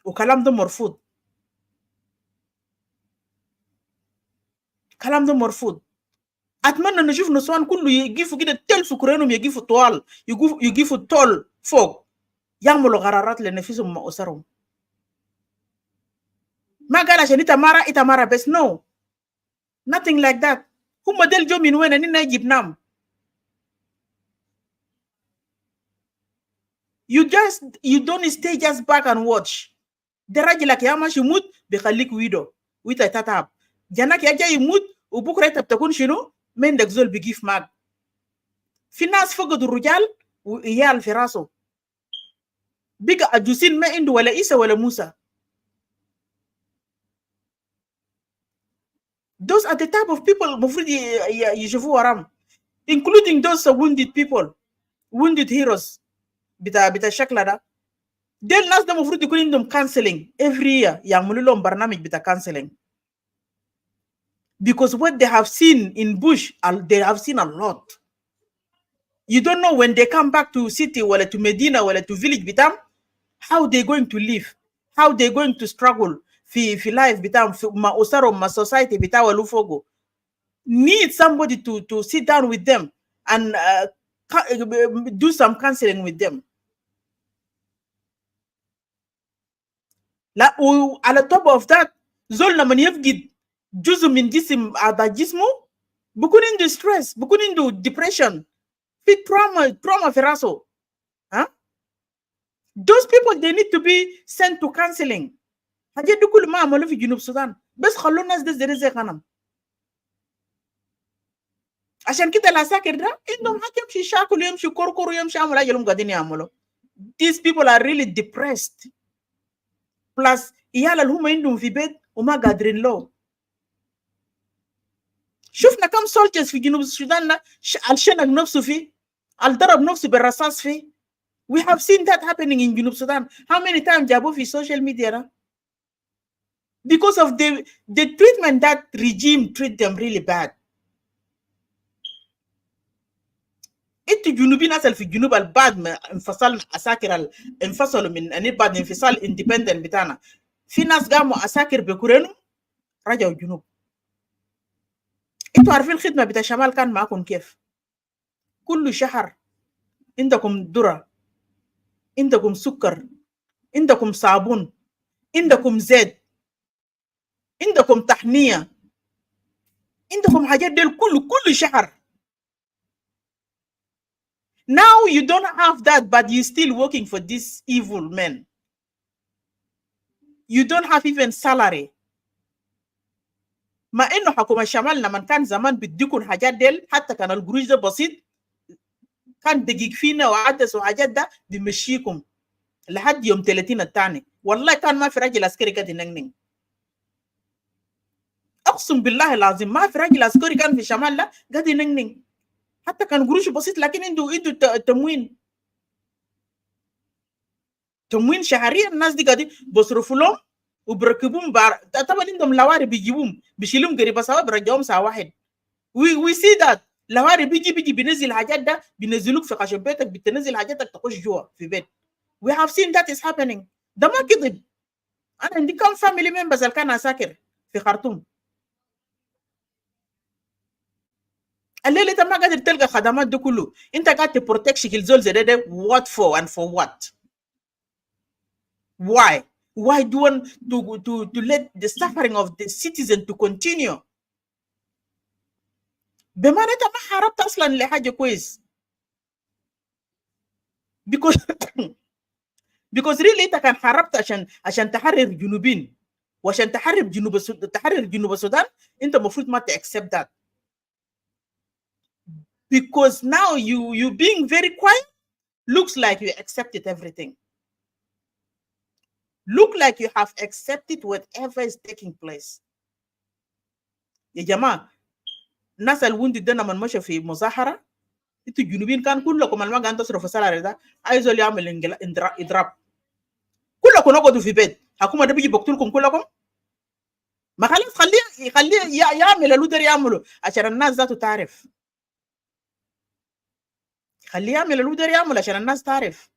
وكلام ده مرفوض. كلام ده مرفوض. اتمنى نشوف نسوان كله يقفوا كده تل سكرانهم يقفوا طوال يقفوا طول فوق يعملوا قرارات لنفسهم واسرهم. ما قال عشان انت مره بس no nothing like that. هم دل جو من وين اننا جبناهم. you don't stay just back and watch. ده راجلك يا ماشي يموت بيخليك ويدو ويتا تتعب. جناك يا جاي يموت وبكره انت بتكون شنو؟ من دك زول بيجيف معك. في ناس فقدوا الرجال وإيال في راسه. بقى أجوسين ما عنده ولا إيسا ولا موسى. Those are the type of people المفروض يشوفوا ورام. Including those wounded people. Wounded heroes. بتاع الشكل ده. دي الناس ده المفروض يكون عندهم counseling every year. يعملوا لهم برنامج بتاع counseling. Because what they have seen in bush, they have seen a lot. You don't know when they come back to city or to Medina or to village bitam, how they going to live, how they going to struggle fi life bitam ma usaro ma society bitawa lufogo. Need somebody to sit down with them and do some counseling with them. La على top of that زول لما يفقد جزء من جسم هذا جسمه بكون عنده stress بكون عنده depression في trauma في راسه. Huh? Those people they need to be sent to counseling. حاجات دي كل ما عملوا في جنوب السودان بس خلوا الناس دي زي غنم. عشان كده العساكر ده عندهم حاجة يمشي شاكل يمشي كوركور يمشي عمل حاجة لهم قاعدين يعملوا. These people are really depressed. Plus إيال اللي هم عندهم في بيت وما قادرين له. شفنا كم soldiers في جنوب السودان الشنق نفسه فيه الضرب نفسه بالرصاص فيه. We have seen that happening in جنوب السودان. How many times جابوه في social media? Because of the treatment that regime treat them really bad. انتوا جنوبيين اصل في الجنوب البعد ما انفصل عساكر انفصلوا من ان بعد انفصال independent بتاعنا. في ناس قاموا عساكر بكورينهم رجعوا الجنوب. انتوا عارفين الخدمه بتاع الشمال كان معاكم كيف؟ كل شهر عندكم ذره، عندكم سكر، عندكم صابون، عندكم زيت، عندكم تحنيه، عندكم حاجات دي كل شهر. Now you don't have that but you still working for these evil men. You don't have even salary. مع انه حكومه الشمال لما كان زمان بيديكم الحاجات ديل حتى كان القروش ده بسيط كان دقيق فينا وعدس وحاجات ده بيمشيكم لحد يوم 30 الثاني. والله كان ما في راجل عسكري قاعد ينغنغ. اقسم بالله العظيم ما في راجل عسكري كان في الشمال ده قاعد ينغنغ. حتى كان قروش بسيط لكن عنده تموين شهريا. الناس دي قاعدين بيصرفوا لهم وبركبوهم طبعا عندهم لواري بيجيبوهم بيشيلوهم قريبه سوا بيرجعوهم ساعه واحد. we see that لواري بيجي بينزل حاجات ده بينزلوك في خشب بيتك بتنزل حاجاتك تخش جوا في بيت. we have seen that is happening. ده ما كذب. انا عندي كم فاميلي ممبرز اللي كان عساكر في خرطوم. الليله انت ما قادر تلقى خدمات دي كله. انت قاعد تبروتكت شكل زول زي ده what for and for what? Why do you want to let the suffering of the citizen to continue? بمعنى انت ما حاربت اصلا لحاجه كويس. because really انت كان حاربت عشان تحرر جنوبين وعشان تحرر جنوب السودان. انت المفروض ما تaccept that. because now you being very quiet looks like you accepted everything. Look like you have accepted whatever is taking place. يا جماعة الناس الوندي ده من مشى في مظاهرة انتوا الجنوبيين كان كلكم اللي ما قاعدين تصرفوا سالاري ده عايز اللي يعمل اضراب كلكم اقعدوا في بيت حكومة ده بيجي بقتلكم كلكم ما خلاص خليه يعمل اللي يقدر يعمله عشان الناس ذاته تعرف خليه يعمل اللي يقدر يعمله عشان الناس تعرف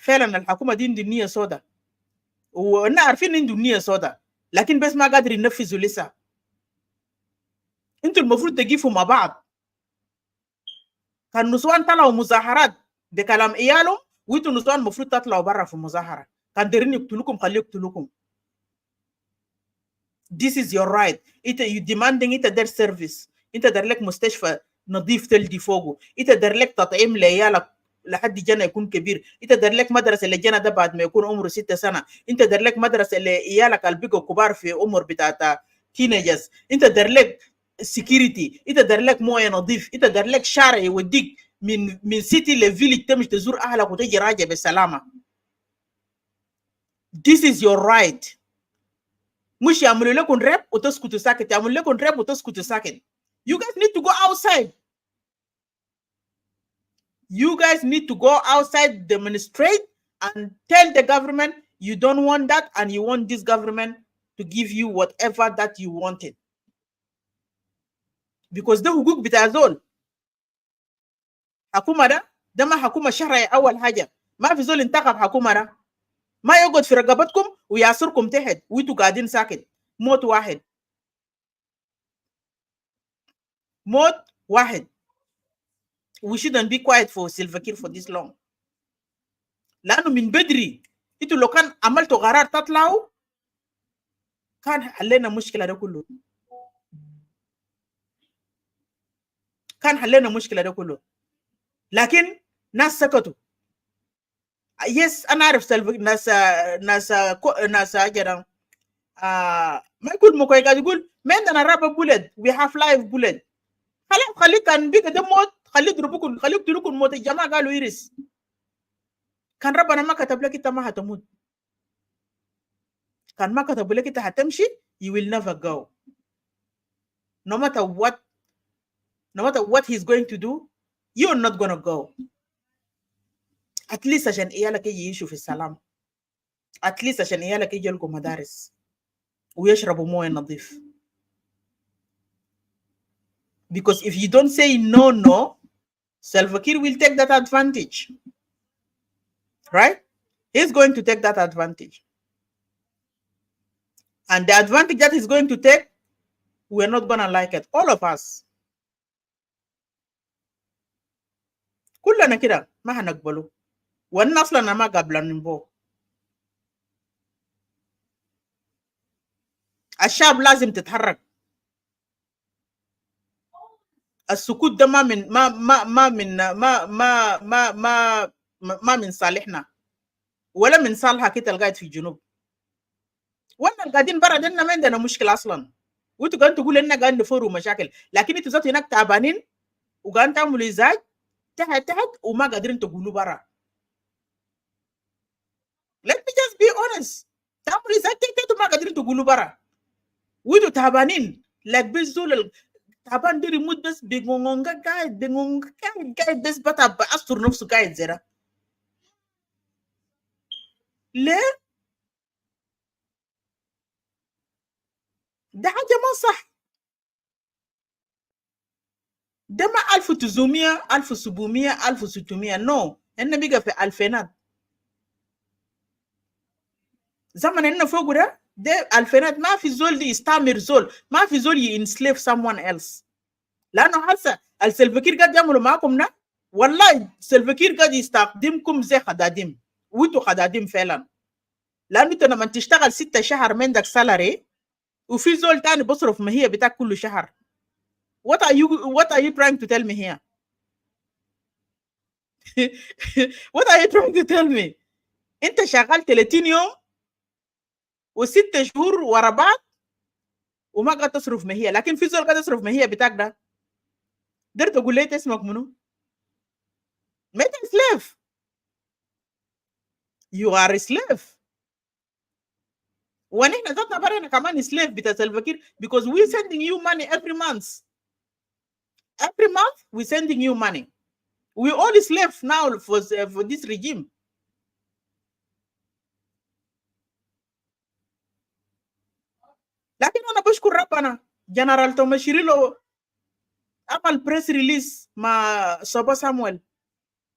فعلا الحكومة دي عنده نية سوداء وإحنا عارفين عنده نية سوداء لكن بس ما قادر ينفذوا لسه انتوا المفروض تقفوا مع بعض كان نسوان طلعوا مظاهرات بكلام ايالهم وانتوا نسوان المفروض تطلعوا برا في المظاهرة كان دايرين يقتلوكم خليه يقتلوكم This is your right. انت you demanding انت داير سيرفيس انت داير لك مستشفى نظيف تلدي فوقه انت داير لك تطعيم لعيالك لحد جنة يكون كبير انت داير لك مدرسة لجنة ده بعد ما يكون عمره 6 سنة انت داير لك مدرسة لعيالك اللي بقوا كبار في عمر بتاعت تينيجرز انت داير لك سكيورتي انت داير لك مويه نظيف انت داير لك شارع يوديك من سيتي لفيليج تمشي تزور اهلك وتجي راجع بسلامه. This is your right. مش يعملوا لكم راب وتسكتوا ساكت يعملوا لكم راب وتسكتوا ساكت. You guys need to go outside. You guys need to go outside, demonstrate and tell the government you don't want that and you want this government to give you whatever that you wanted. Because ده حقوق بتاع زول. حكومة ده ما حكومة شرعي أول حاجة. ما في زول انتخب حكومة ده. ما يقعد في رقبتكم ويعصركم تحت ويتوا قاعدين ساكت. موت واحد. موت واحد. We shouldn't be quiet for Salva Kiir for this long. لأنه من بدري انتوا لو كان عملتوا قرار تطلعوا كان حلينا المشكلة ده كله. كان حلينا المشكلة ده كله. لكن ناس سكتوا. يس أنا أعرف سلفا ناس أجرا ما يقول مكوي قاعد يقول ما عندنا رابع بولد we have live bullet. خلي كان بيك ده موت خلي يضربوكم خلي يقتلوكم موت الجماعة قالوا يرس. كان ربنا ما كتب لك انت ما هتموت. كان ما كتب لك انت هتمشي you will never go. No matter what he's going to do you're not gonna go. At least عشان عيالك يجي يعيشوا في السلام. At least عشان عيالك يجي يلقوا مدارس ويشربوا مويه نظيف. Because if you don't say no, Salva Kiir will take that advantage. Right? He's going to take that advantage. And the advantage that he's going to take, we're not gonna like it. All of us. كلنا كده ما هنقبله. والناس لنا ما قبلنا نبوه. الشعب لازم تتحرك. السكوت ده ما من صالحنا ولا من صالحها كده القاعد في الجنوب. وانا القاعدين برا دينا ما عندنا مشكله اصلا. وانتوا قاعدين تقولوا اننا قاعدين نفوروا مشاكل لكن انتوا ذاتوا هناك تعبانين وقاعدين تعملوا ازعاج تحت وما قادرين تقولوا برا. Let me just be honest. تعملوا ازعاج تحت وما قادرين تقولوا برا. وانتوا تعبانين like بيزول تعبان دي ريموت بس بيغونغا قاعد بس بتاع بأستر نفسه قاعد زي ده. ليه؟ ده حاجة ما صح. ده ما 1900 1700 1600 نو إنه بيجا في ألفينات. زمن إنه فوق ده ألفينات ما في زول دي يستعمر زول ما في زول ينسليف someone else. لأنه هسه السلفا كير قاعد يعملوا معاكم ده والله سلفا كير قاعد يستخدمكم زي خداديم وانتوا خداديم فعلا. لأنه انت لما تشتغل 6 شهر من عندك سالاري وفي زول تاني بصرف ما هي بتاعك كل شهر. What are you trying to tell me here? What are you trying to tell me? انت شغال 30 يوم و6 شهور ورا بعض وما قاعد تصرف ما هي لكن في زول قاعد يصرف ما هي بتاعك ده. Der تقول لي اسمك منو؟ ما انت slave. You are a slave. ونحن ذاتنا برينا كمان slave بتاع Salva Kiir because we sending you money every month. Every month we sending you money. We all slave now for this regime. لكن انا بشكر ربنا جنرال توماشيريلو عمل press release مع صبا سامويل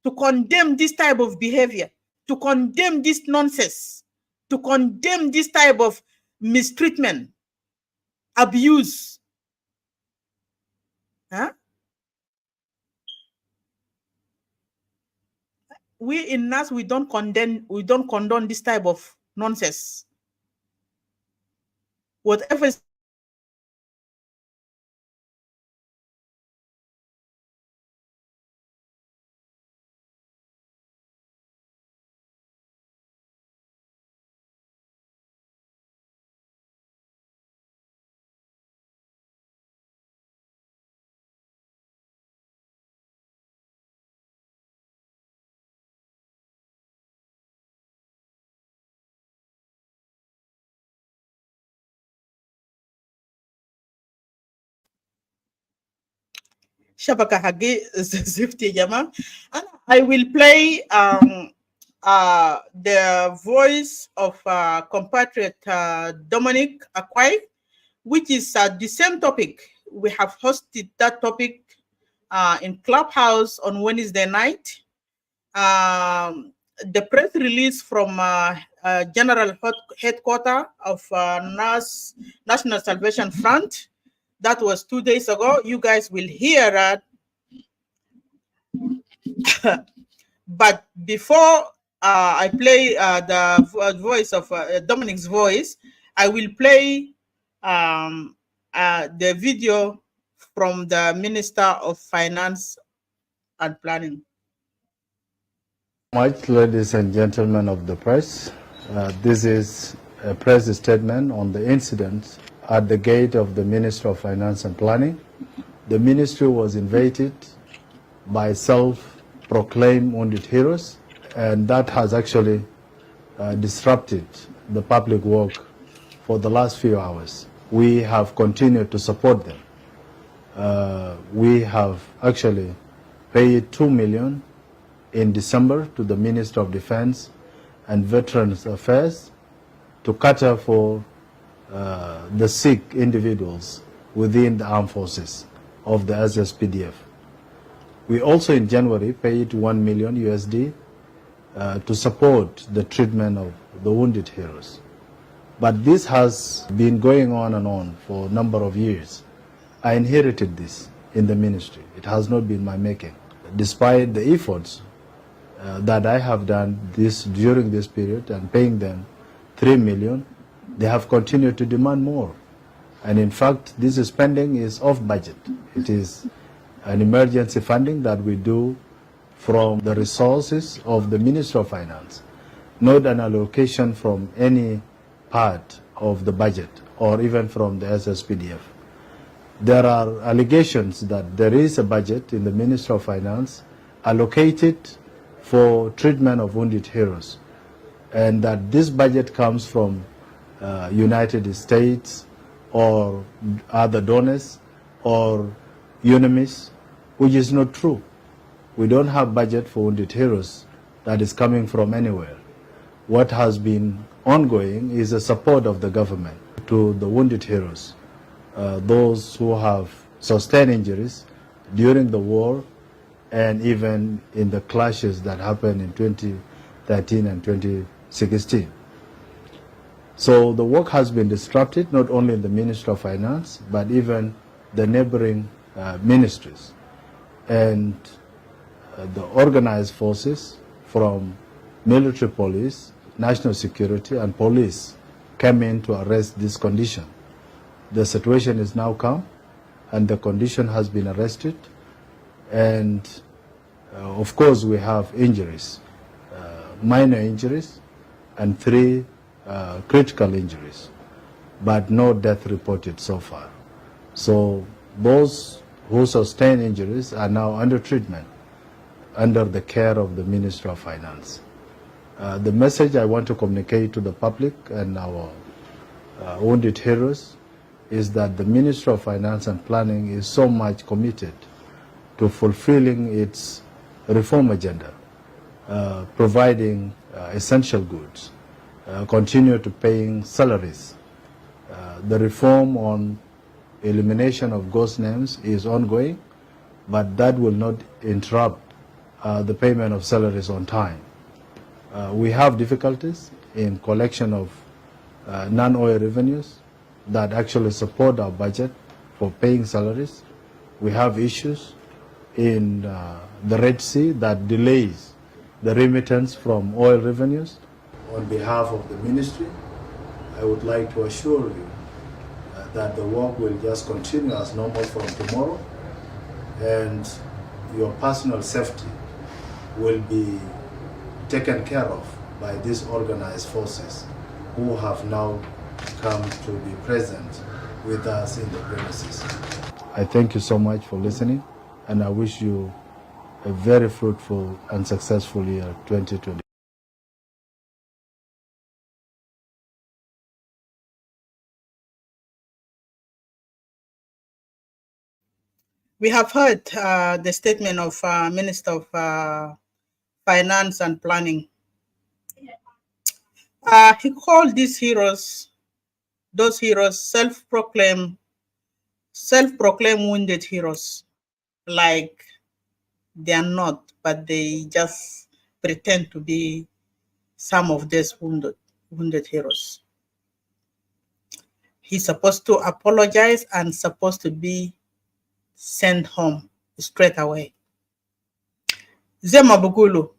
to condemn this type of behavior, to condemn this nonsense, to condemn this type of mistreatment, abuse. Huh? We in NAS, we don't condone this type of nonsense. Whatever is Shabaka Hagi Zifti Jama. And I will play the voice of compatriot Dominic Akwai, which is the same topic. We have hosted that topic in Clubhouse on Wednesday night. The press release from General Headquarters of National Salvation Front, that was 2 days ago. You guys will hear that. But before I play the voice of Dominic's voice, I will play the video from the Minister of Finance and Planning. Much, ladies and gentlemen of the press. This is a press statement on the incident at the gate of the Ministry of Finance and Planning. The ministry was invaded by self-proclaimed wounded heroes, and that has actually disrupted the public work for the last few hours. We have continued to support them. We have actually paid $2 million in December to the Minister of Defense and Veterans Affairs to cater for the sick individuals within the armed forces of the SSPDF. We also in January paid $1 million USD to support the treatment of the wounded heroes. But this has been going on and on for a number of years. I inherited this in the ministry. It has not been my making. Despite the efforts that I have done during this period and paying them $3 million, they have continued to demand more. And in fact, this spending is off budget. It is an emergency funding that we do from the resources of the Ministry of Finance, not an allocation from any part of the budget or even from the SSPDF. There are allegations that there is a budget in the Ministry of Finance allocated for treatment of wounded heroes, and that this budget comes from United States or other donors or UNAMIS, which is not true. We don't have budget for wounded heroes that is coming from anywhere. What has been ongoing is the support of the government to the wounded heroes, those who have sustained injuries during the war and even in the clashes that happened in 2013 and 2016. So the work has been disrupted, not only in the Ministry of Finance, but even the neighboring ministries. And the organized forces from military police, national security, and police came in to arrest this condition. The situation is now calm, and the condition has been arrested. And of course, we have injuries, minor injuries, and 3 critical injuries, but no death reported so far. So those who sustained injuries are now under treatment under the care of the Ministry of Finance. The message I want to communicate to the public and our wounded heroes is that the Ministry of Finance and Planning is so much committed to fulfilling its reform agenda, providing essential goods, continue to paying salaries. The reform on elimination of ghost names is ongoing, but that will not interrupt the payment of salaries on time. We have difficulties in collection of non-oil revenues that actually support our budget for paying salaries. We have issues in the Red Sea that delays the remittance from oil revenues. On behalf of the ministry, I would like to assure you that the work will just continue as normal from tomorrow, and your personal safety will be taken care of by these organized forces who have now come to be present with us in the premises. I thank you so much for listening, and I wish you a very fruitful and successful year 2020. We have heard the statement of Minister of Finance and Planning. He called these heroes, those heroes, self-proclaimed wounded heroes, like they are not, but they just pretend to be some of these wounded heroes. He's supposed to apologize and supposed to be sent home straight away. Zema Bugulu,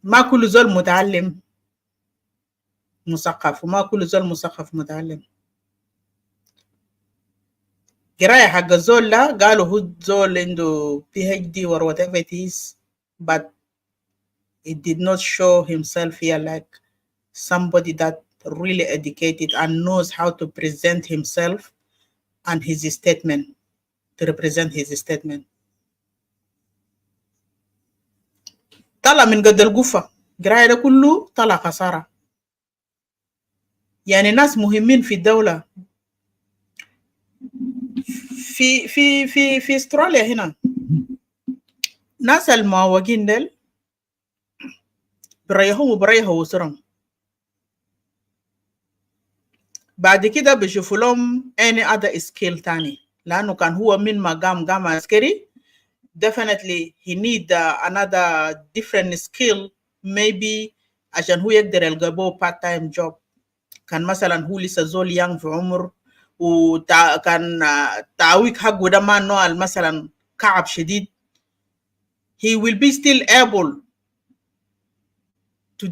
ما كل زول متعلم مثقف وما كل زول مثقف متعلم. قراية حق زول لا قالوا هو زول عنده PhD or whatever it is, but it did not show himself here like somebody that really educated and knows how to present himself and his statement, to represent his statement. طلع من قد القفة قراية ده كله طلع خسارة. يعني ناس مهمين في الدولة في استراليا هنا، ناس المعوقين دل بريهم وبريهم وسرهم، بعد كده بيشوفوا لهم any other skill تاني، لأنه كان هو من ما قام عسكري. Definitely he need another different skill maybe عشان هو يقدر يلقى بو part time job. كان مثلا هو لسه زول young في عمر وكان تعويق حقه ده ما نوع مثلا كعب شديد. He will be still able to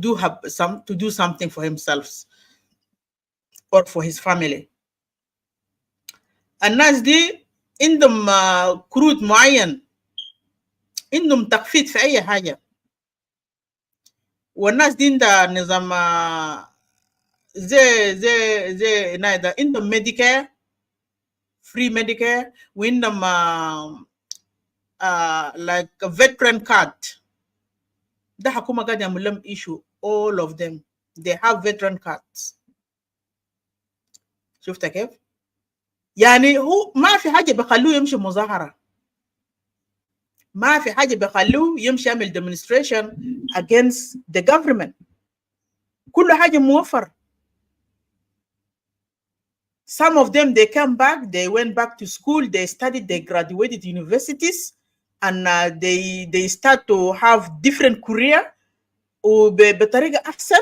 do something for himself or for his family. الناس دي عندهم كروت معين، عندهم تخفيض في أي حاجة، والناس دي عندها نظام زي نايدا، عندهم ميديكير free Medicare وعندهم like a veteran card. ده حكومة قاعدة يعمل لهم issue all of them they have veteran cards. شفت كيف؟ يعني هو ما في حاجة بخلوه يمشي مظاهرة، ما في حاجة بخلوه يمشي يعمل demonstration against the government. كل حاجة موفر. Some of them, they came back, they went back to school, they studied, they graduated universities, and they start to have different career وبطريقة أحسن.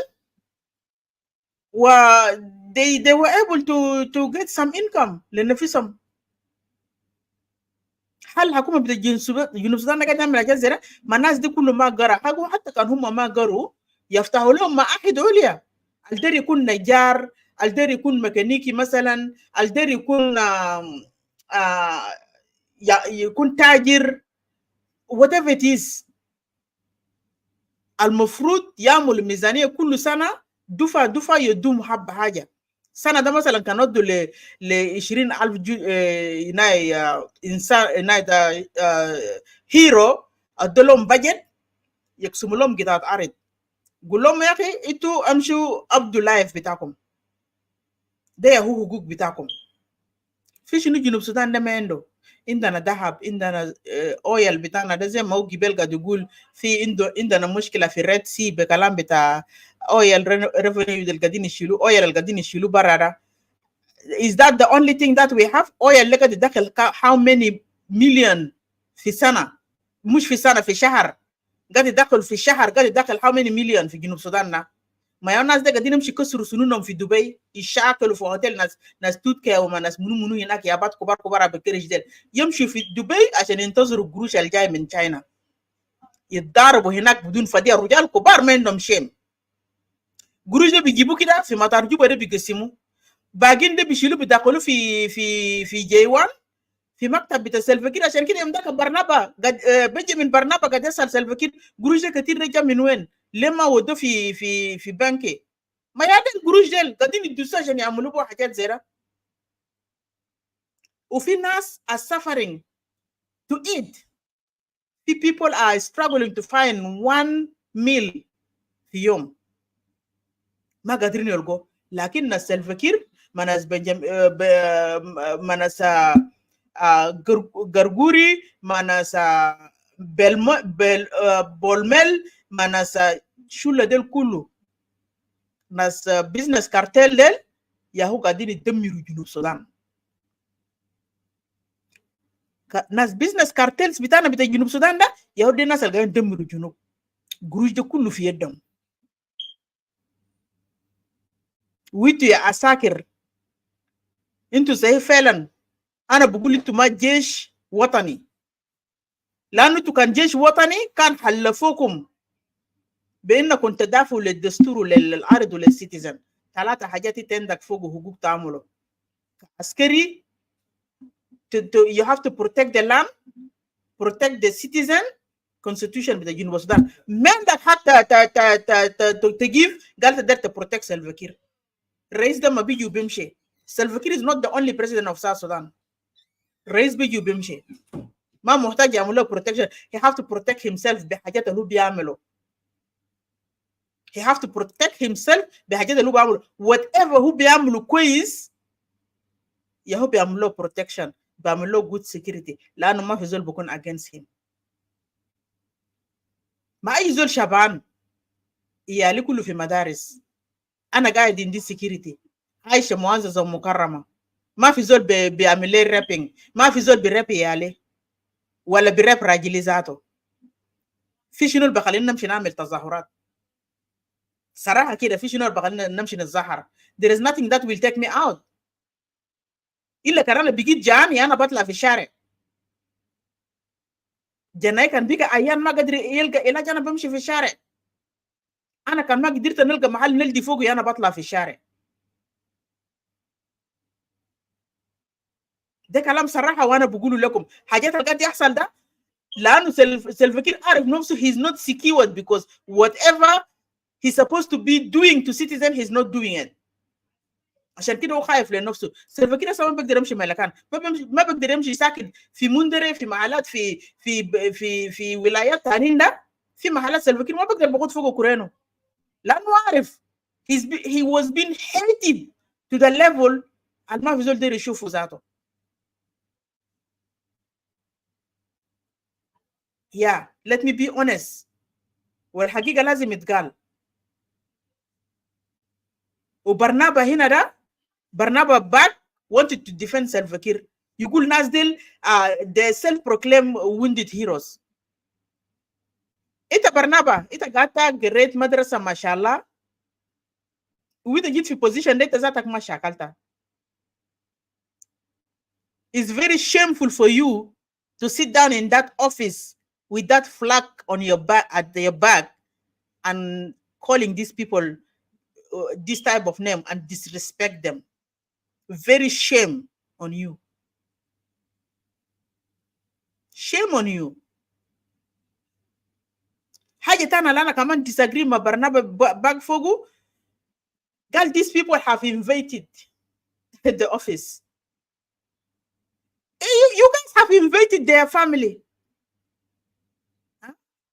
They were able to get some income لنفسهم. هل حكومة جنوب السودان قاعدة تعمل حاجات زي ده؟ ما الناس دي كله ما قرأ حاجة، حتى كان هم ما قروا يفتحوا لهم معاهد عليا. الدر يكون نجار، الدر يكون ميكانيكي مثلا، الدر يكون تاجر whatever it is. المفروض يعمل ميزانية كل سنة دفع يدوم حب حاجة. Sana da masalan kanoddu le 20,000 inay insan inay da hero adolom budget yaksumulom gitat arid gulom ya akhi itu amshu abdu life bitakum ده هو حقوق بتاعكم في شنو جنوب السودان ده ما عنده عندنا ذهب عندنا اويل بتاعنا ده زي ما هو جبال قاعد يقول في عندنا مشكله في الريد سي بكلام بتاع اويل ريفينيو اللي قاعدين يشيلوه اويل اللي قاعدين يشيلوه برا ده. Is that the only thing that we have? اويل اللي قاعد يدخل how many million في سنه مش في سنه في شهر قاعد يدخل في الشهر قاعد يدخل how many million في جنوب السودان. ما يا ناس ده قاعدين يمشي يكسروا سنونهم في دبي يشاكلوا في هوتيل ناس توتكا وما ناس منو هناك يابات كبار بكرش ديل يمشي في دبي عشان ينتظروا القروش الجاي من تشاينا يتضاربوا هناك بدون فدية. رجال كبار ما عندهم شيم. قروش ده بيجيبوا كده في مطار جوبا ده بيقسموا باقين ده بيشيلوا بيدخلوا في جيوان في مكتب بتاع سلفا كير. عشان كده يوم ذاك برنابا قد بيجي من برنابا قد يسال سلفا كير قروش ده كتير رجع من وين؟ لما ودوا في بنكي ما يعدل القروش ديل قاعدين يدوسوا عشان يعملوا بها حاجات زي ده. وفي ناس are suffering to eat. في people are struggling to find one meal في يوم ما قادرين يلقوا. لكن ناس سلفا كير ما ناس ما ناس غرغوري ما ناس بولمل ما ناس شو ديل كله ناس بيزنس كارتيل ديل ياهو قاعدين يدمروا جنوب السودان. ناس بيزنس كارتيلز بتاعنا بتاع جنوب السودان ده ياهو دي ناس اللي قاعدين يدمروا جنوب. قروش ده كله في يدهم. ويتو يا عساكر انتوا صحيح فعلا انا بقول انتوا ما جيش وطني لانه انتوا كان جيش وطني كان حلفوكم بانكم تدافعوا للدستور وللعرض وللسيتيزن. 3 حاجات انت عندك فوق حقوق تعمله. عسكري you have to protect the land, protect the citizen, constitution بتاع جنوب السودان. ما عندك حتى تجيب قال تقدر تبروتكت سلفا كير. الرئيس ده ما بيجي وبيمشي. سلفا كير is not the only president of South Sudan. الرئيس بيجي وبيمشي ما محتاج يعمل له protection. he have to protect himself بحاجات اللي هو بيعمله. he have to protect himself بحاجات اللي هو بيعمله. whatever هو بيعمله كويس يا هو بيعمل له protection بيعمل له good security لانه ما في زول بيكون against him. ما اي زول شبان يالي كله في مدارس انا قاعد عندي security عايشه معززه ومكرمه ما في زول بيعمل لي رابينج ما في زول بيراب يالي ولا بيراب راجلي ذاته. في شنو اللي بخلينا نمشي نعمل تظاهرات صراحه كده. في شنو اللي بخلينا نمشي نتظاهر. there is nothing that will take me out الا كان انا بقيت جعان انا بطلع في الشارع. جناي كان بيجي ايام ما قدر يلقى علاج انا بمشي في الشارع. انا كان ما قدرت نلقى محل نلدي فوقي انا بطلع في الشارع. ده كلام صراحه وانا بقول لكم حاجات اللي قاعد يحصل ده لانه سلفا كير عارف نفسه he's not secured because whatever he's supposed to be doing to citizen he's not doing it. عشان كده هو خايف لنفسه. سلفا كير اصلا ما بيقدر يمشي ملكان ما بيقدر يمشي ساكن في مندري في محلات في ولايات ثانيين ده في محلات سلفا كير ما بيقدر بيقعد فوق كورينو لانه عارف he was being hated to the level ما في زول يقدر يشوفه ذاته. let me be honest والحقيقة لازم يتقال. وبرنابا هنا ده برنابا back wanted to defend Salva Kiir. يقول ناس ديل the self-proclaimed wounded heroes. انت برنابا انت قاعد قريت مدرسة ما شاء الله وانت جيت في position ده انت ذاتك ما شاكلتها. It's very shameful for you to sit down in that office with that flag on your back at your back and calling these people this type of name and disrespect them. Very shame on you. Shame on you. حاجة تانية اللي أنا كمان disagree مع برنابا باك فوقو Girl, these people have invaded the office. You guys have invaded their family.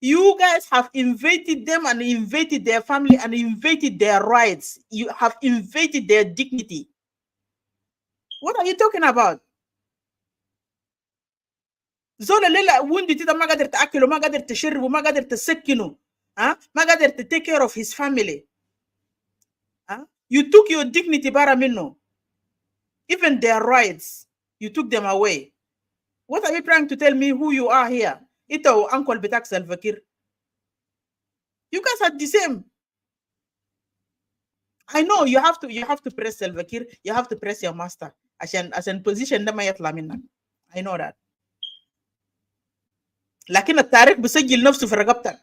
You guys have invaded them and invaded their family and invaded their rights. You have invaded their dignity. What are you talking about? Zola lela wundi tita ma qadir ta'akkilu, ma qadir tashirbu, ma qadir tasakkinu, ma qadir to take care of his family. You took your dignity bara minno. Even their rights, you took them away. What are you trying to tell me who you are here? Ito uncle bitak Salva Kii. You guys are the same. I know you have to press Salva Kii, you have to press your master. As in position da ma yatla minnak. I know that. لكن التاريخ بسجل نفسه في رقبتك.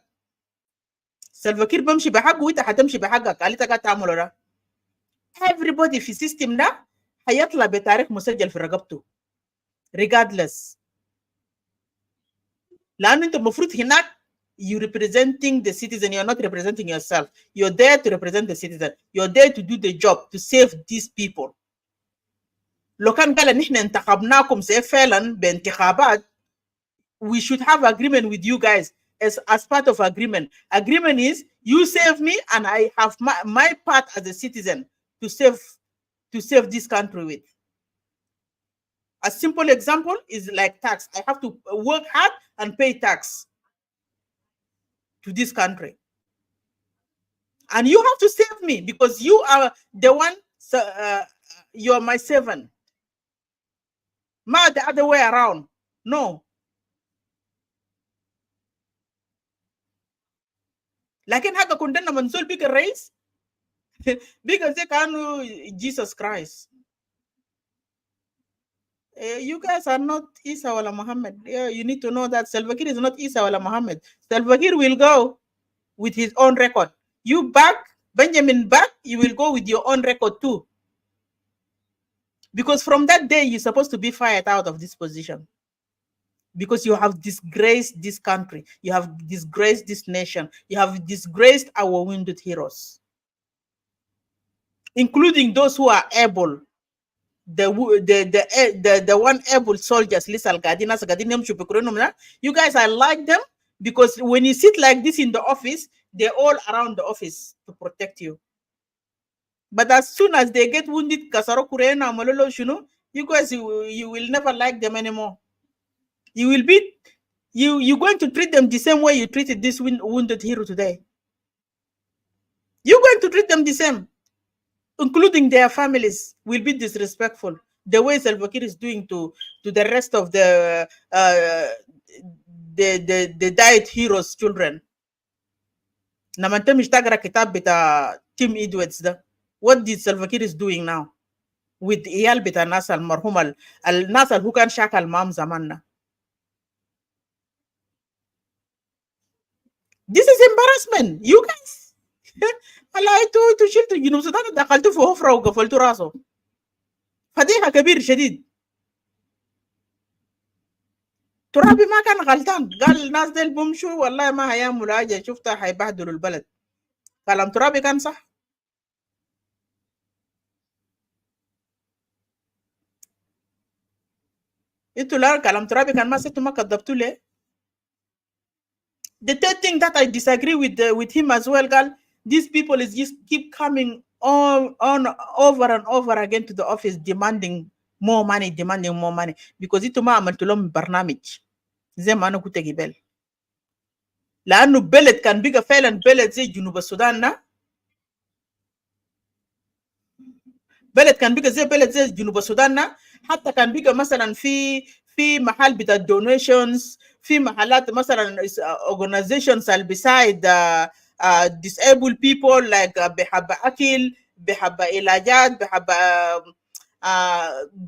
سلفا كير بمشي بحقه وانت حتمشي بحقك. قال لك تعملوا ده. Everybody في السيستم ده هيطلع بتاريخ مسجل في رقبته. Regardless. لأنه انت المفروض هناك you representing the citizen, you're not representing yourself. You're there to represent the citizen. You're there to do the job, to save these people. لو كان قال نحن انتخبناكم فعلا بانتخابات, we should have agreement with you guys as part of agreement. Agreement is you save me and I have my part as a citizen to save this country with. A simple example is like tax. I have to work hard and pay tax to this country. And you have to save me because you are the one, you're my servant. Not the other way around. No. لكن حاجة كندنا منزول بيك الرئيس بيك زي كانوا Jesus Christ. You guys are not Isa wala Muhammad. You need to know that Salva Kii is not Isa wala Muhammad. Salva Kii will go with his own record. You back, Benjamin back, you will go with your own record too. Because from that day, you're supposed to be fired out of this position. Because you have disgraced this country. You have disgraced this nation. You have disgraced our wounded heroes. Including those who are able. The one able soldiers, you guys, I like them because when you sit like this in the office, they're all around the office to protect you. But as soon as they get wounded, you guys, you will never like them anymore. You will be, you're going to treat them the same way you treated this wounded hero today. You're going to treat them the same. Including their families, will be disrespectful. The way Salva Kii is doing to the rest of the died heroes' children. Namante mishtagra kitab bita Tim Edwards da. What did Salva Kii is doing now with iyal bita nasal marhum al nasal who can shakal mam zamanna? This is embarrassment. You guys. والله انتوا شلتوا جنوب السودان دخلتوا في حفره وقفلتوا راسه. فضيحه كبير شديد. ترابي ما كان غلطان، قال الناس ديل بمشوا والله ما هيعملوا حاجه، شفتها هيبهدلوا البلد. كلام ترابي كان صح. انتوا لا كلام ترابي كان ما ستوا ما كذبتوا ليه؟ The third thing that I disagree with him as well, girl, these people is just keep coming on over and over again to the office demanding more money because itu ma amaltu lهم برنامج زي ما انا كنت قبل لانه بلد كان بيقى فعلا بلد زي جنوب السودان ده بلد كان بيقى زي بلد زي جنوب السودان ده حتى كان بيقى مثلا في محل بتاع donations في محلات مثلا organizations اللي beside disabled people like بحب أكل بحب علاجات بحب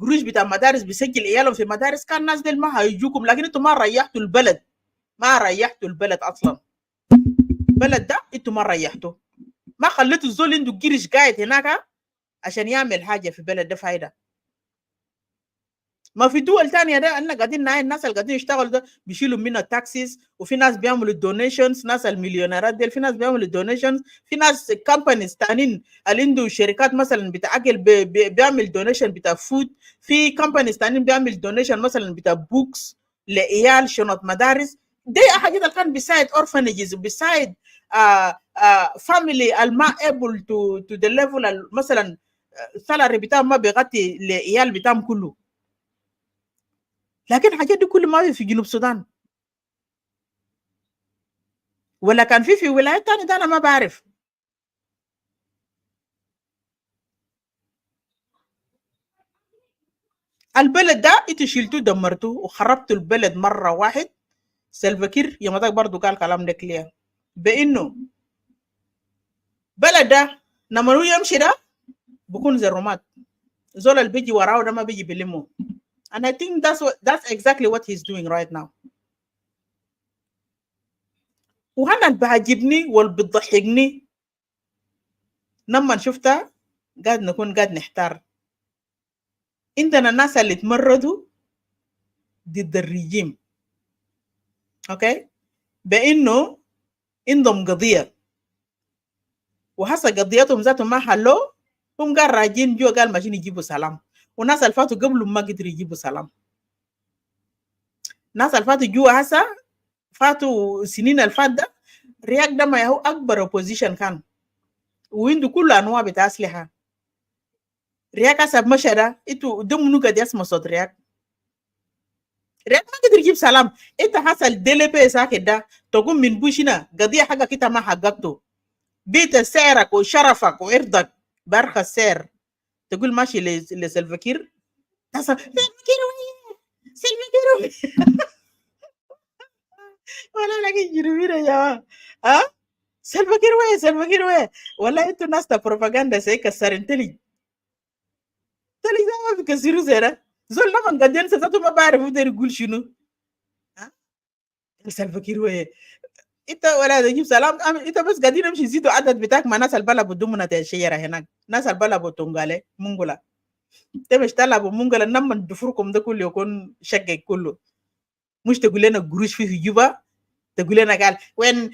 قروش بتاع مدارس بيسجل عيالهم في مدارس كان الناس دي ما هيجوكم لكن انتم ما ريحتوا البلد اصلا البلد ده انتم ما ريحتوا ما خليتوا الزول عنده قرش قاعد هناك عشان يعمل حاجه في البلد ده فايده ما في دول تانية ده أنا قاعدين ناي الناس اللي قاعدين يشتغلوا ده بيشيلوا منها تاكسيز، وفي ناس بيعملوا دونيشنز، ناس المليونيرات ديل في ناس بيعملوا دونيشنز، في ناس كامبانيز تانيين اللي عنده شركات مثلا بتاع أكل بيعمل دونيشن بتاع فود، في كامبانيز تانيين بيعمل دونيشن مثلا بتاع بوكس لعيال شنط مدارس. دي حاجات اللي كان بيساعد orphanages وبيساعد family الما able to the level مثلا salary بتاعهم ما بيغطي لعيال بتاعهم كله. لكن حاجات دي كل ما في جنوب السودان، ولا كان في ولايات تانية ده انا ما بعرف. البلد ده انتوا شلتوه دمرتوه وخربتوا البلد مره واحد. سلفا كير يوم ذاك برضه قال كلام ده كلير بانه بلد ده لما هو يمشي ده بكون زي الرماد، زول اللي بيجي وراه ده ما بيجي بلمه. And I think that's exactly what he's doing right now. وهنا اللي بعجبني واللي بتضحكني لما شفتها قاعد نكون قاعد نحتار. عندنا الناس اللي تمردوا ضد الرجيم، اوكي، بانه عندهم قضيه وهسه قضيتهم ذاتهم ما حلوا، هم قال راجين جوا قال ماشيين يجيبوا سلام، والناس اللي فاتوا قبلهم ما قدروا يجيبوا سلام. الناس اللي فاتوا جوا هسه فاتوا سنين الفات ده رياك ده ما هو اكبر اوبوزيشن كان وعنده كل انواع بتاع اسلحه. رياك هسه مشى ده انتوا ده منو قاعد يسمع صوت رياك؟ رياك ما قدر يجيب سلام. انت حصل دلبي ساكت ده تقوم من بوشنا قضيه حاجه كده ما حققته، بيت سعرك وشرفك وعرضك بارخص سعر تقول ماشي لسلفا كير. سلفا كير ولا لكن جنوبين يا جماعه ها سلفا كير وين ولا انتوا ناس بروباغندا زي كسرين تلي زي ما بيكسروا زي ده. زول لما قاعدين ساتو ما بعرفوا ده يقول شنو. ها سلفا كير وين انت ولا تجيب سلام. انت بس قاعدين امشي زيدوا عدد بتاعك مع ناس البلا بدون الشجره هناك، ناس البلا بتونغالي منغولا. انت مش طلبوا منغولا لما دفوركم ده كله يكون شقق كله، مش تقول لنا قروش في جوبا، تقول لنا قال when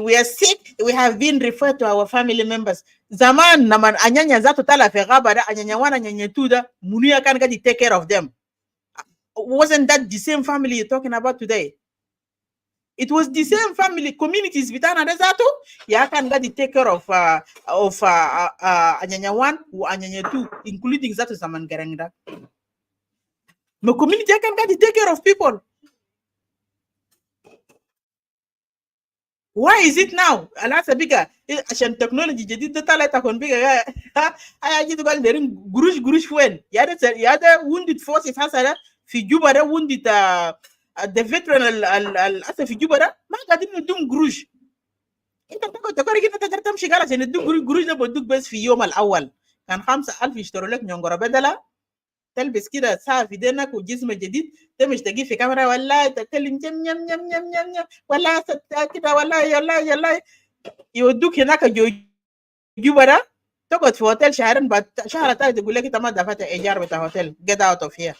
we are sick we have been referred to our family members. زمان لما انيanya ذاته طلع في غابه ده انيanya وانا انيanya تو ده منو كان قاعد take care of them. Wasn't that the same family you're talking about today? It was the same family communities bitana da zato ya kan gadi take care of anyanya 1 or anyanya 2 including zato zaman garangda. No community ya kan gadi take care of people. Why is it now? Alasa biga عشان technology جديد ده طلع تكون biga اي جيت قال دارين قروش وين يا ده wounded forces حصل في جوبا ده wounded the veteran الاسف في جوبا ده ما قاعدين ندوم قروش. انت تقول كده تقدر تمشي قال عشان ندوك قروش ده بدوك بس في يوم الاول كان 5000 يشتروا لك نيونغورا بدله تلبس كده ساعه في دينك وجسم جديد تمشي تجي في كاميرا ولا تتكلم يم يم يم يم يم يم ولا كده ولا يلا يودوك هناك جوبا ده تقعد في هوتيل شهرين بعد شهر ثالث يقول لك انت ما دفعت ايجار بتاع هوتيل get out of here.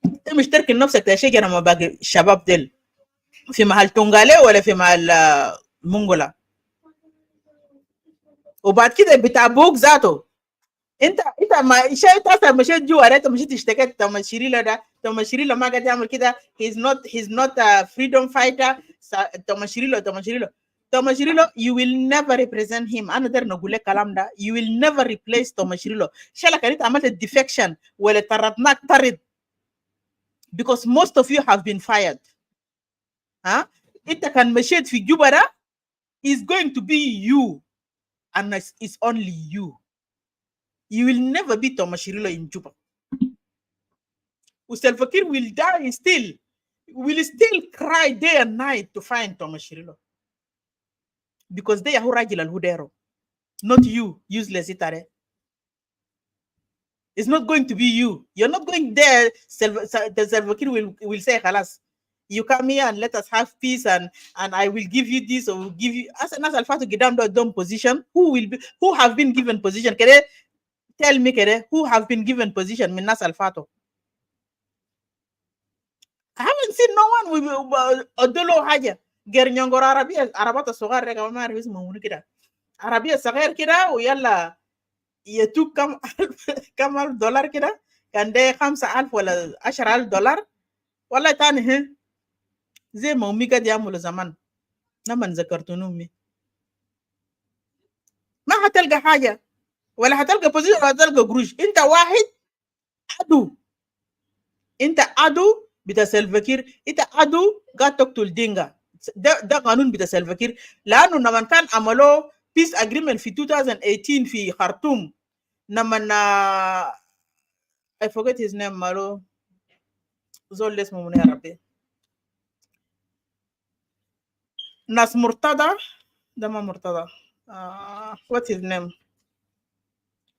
انت مش تركن نفسك تشجر مع باقي الشباب ديل في محل تونغالي ولا في محل منغولا، وبعد كده بتاع بوك ذاته انت ما شايف اصلا مشيت جوا انت مشيت اشتكيت تمشيريلا ده تمشيريلا ما قاعد يعمل كده he's not a freedom fighter. تمشيريلا you will never represent him. انا داير نقول لك الكلام ده you will never replace تمشيريلا. شالك انت عملت defection ولا طردناك طرد because most of you have been fired. ها انت كان مشيت في جوبا ده is going to be you and it's only you. You will never be Tomashirilo in Juba. Salva Kiir will die still. Will still cry day and night to find Tomashirilo. Because they are Rajil al Hudero. Not you, useless itare. It's not going to be you. You're not going there. Salva Kiir will say, Halas. You come here and let us have peace, and I will give you this, or will give you as Alfatu Gidam dom position. Who have been given position? Kere, tell me, Kere, who have been given position? Min Nas Alfatu. I haven't seen no one with Odolo Haja. Gernyongor Arabia, Arabata Sogar Regamar is Munikida. Arabia Sagar Kida, Uyala, you took come dollar Kida, and they comes alf wala $10 wala tani he. زي ما أمي قد يعملوا زمان لما ذكرتوا أمي ما هتلقى حاجة ولا هتلقى بوزيشن ولا هتلقى قروش. انت واحد عدو، انت عدو بتاع سلفا كير، انت عدو قاعد تقتل دينجا. ده قانون بتاع سلفا كير، لانه لما كان عملوا peace agreement في 2018 في خرطوم، لما I forget his name مالو زول اسمه من يا ربي، ناس مرتضى، ده ما مرتضى what's his name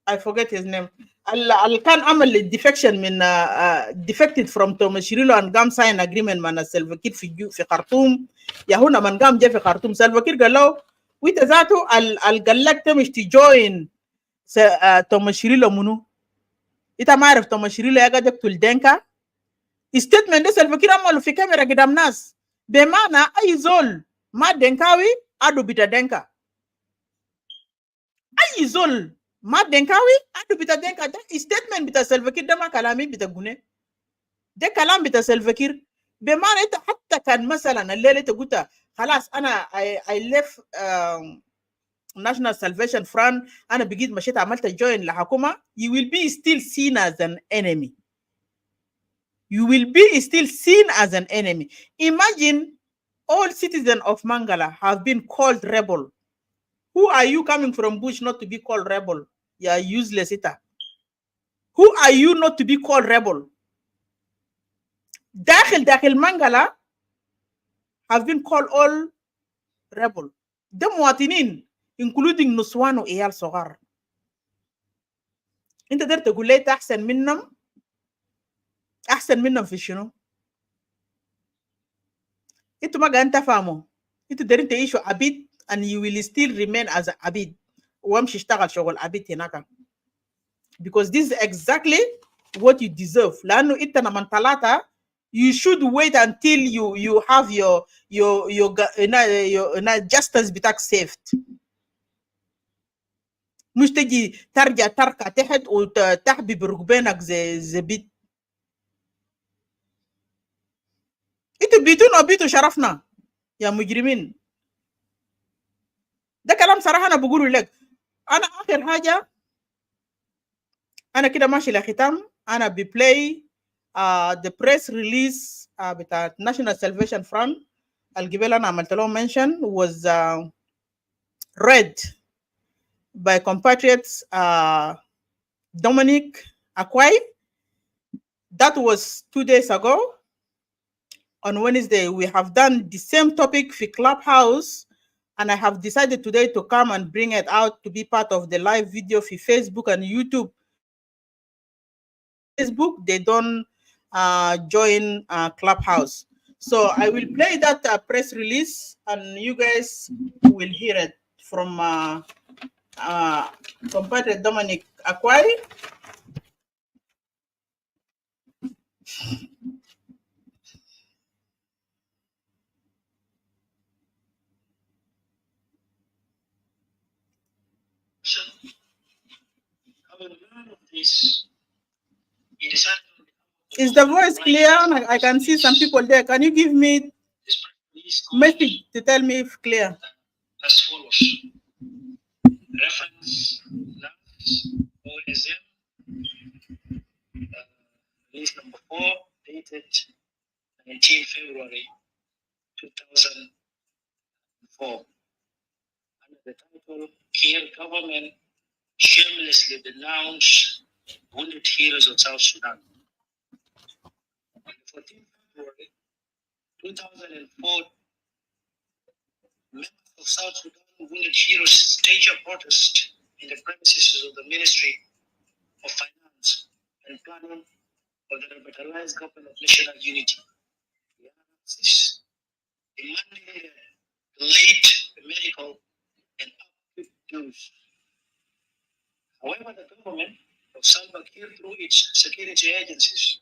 I forget his name. Al can amal defection من defected from Tomashirilo and Gam sign agreement man Salva Kii في Khartoum. يا هنا من Gam جا في Khartoum. Salva Kii قال له ويت ذاته قال لك تمش تجوين Tomashirilo منو. إنت ما عارف Tomashirilo يا قاعد يقتل دينكا. statement ده Salva Kii عمله في كاميرا قدام ناس. بمعنى أي زول ما دينكاوي أدو بيتا دينكا. أي زول ما دينكاوي ادو بتا دينكا. ده statement بتا سلفا كير، ده ما كلامي بتا غني، ده كلام بتا سلفا كير. بمعنى انت حتى كان مثلا الليله انت قلت خلاص انا I left National Salvation Front، انا بقيت مشيت عملت جوين لحكومه، you will be still seen as an enemy. You will be still seen as an enemy. Imagine all citizens of Mangala have been called rebel. Who are you coming from bush not to be called rebel? You are useless ita. Who are you not to be called rebel? Dakhil Mangala have been called all rebel. The muatinin, including Nuswan و إيال صغار. انت قدرت تقول لي احسن منهم في شنو؟ انتوا ما قاعدين تفهموا. انتوا دايرين تعيشوا عبيد and you will still remain as a عبيد وامشي اشتغل شغل عبيد هناك. Because this is exactly what you deserve. لانه انت لما طلعت you should wait until you have your justice بتاعك saved. مش تجي ترجع تركع تحت وتحبي بركبينك زي بيت. انتوا بيتونا وبيتوا شرفنا يا مجرمين. ده كلام صراحة انا بقوله لك. انا اخر حاجة انا كده ماشي لختام، انا ببلاي the press release بتاع National Salvation Front القبل انا عملت لهم mention was read by compatriots Dominic Akwai. That was 2 days ago. On Wednesday, we have done the same topic for Clubhouse, and I have decided today to come and bring it out to be part of the live video for Facebook and YouTube. Facebook, they don't join Clubhouse. So I will play that press release, and you guys will hear it from compatriot Dominic Akwai. Is the voice clear? I can see some people there. Can you give me message to tell me if clear? As follows. Reference OSM release number 4 dated 19 February 2004 under the title Kiir government shamelessly denounced wounded heroes of South Sudan. On the 14th February 2004, members of South Sudan wounded heroes staged a protest in the premises of the Ministry of Finance and Planning of the revitalized government of national unity. Denounces, demanding late medical and upkeep dues. However, the government of Salva Kiir, through its security agencies,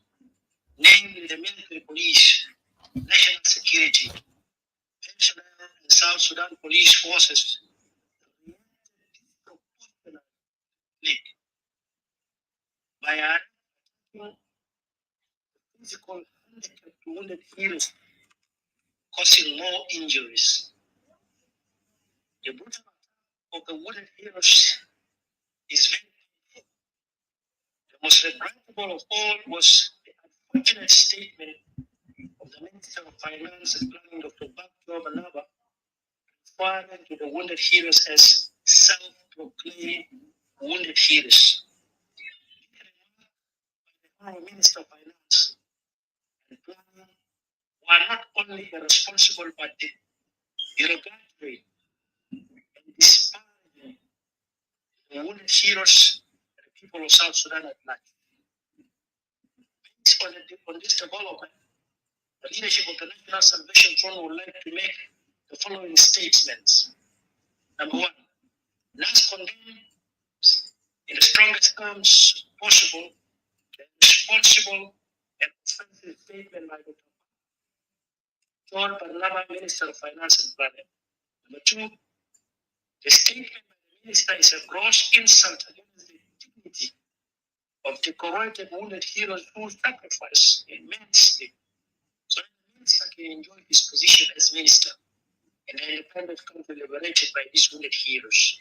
namely the military police, national security, personnel, and South Sudan police forces, disproportionately by arresting physical handicap to wounded heroes, causing more injuries. The brutal attack of the wounded heroes is very painful. The most regrettable of all was the unfortunate statement of the Minister of Finance and Planning, Dr. Bakjo Banaba, referring to the wounded heroes as self-proclaimed wounded heroes. The Minister of Finance and Planning were not only irresponsible but derogatory and disparaging the wounded heroes and the people of South Sudan at large. Based on this development, the leadership of the National Salvation Front would like to make the following statements. Number one, NAS condemns in the strongest terms possible the responsible and offensive statement by Dr. John Barnaba, Minister of Finance and Planning. Number two, the statement by the Minister is a gross insult against the dignity of the corroded wounded heroes who sacrificed immensely so that the Minister can enjoy his position as Minister in an independent country liberated by these wounded heroes.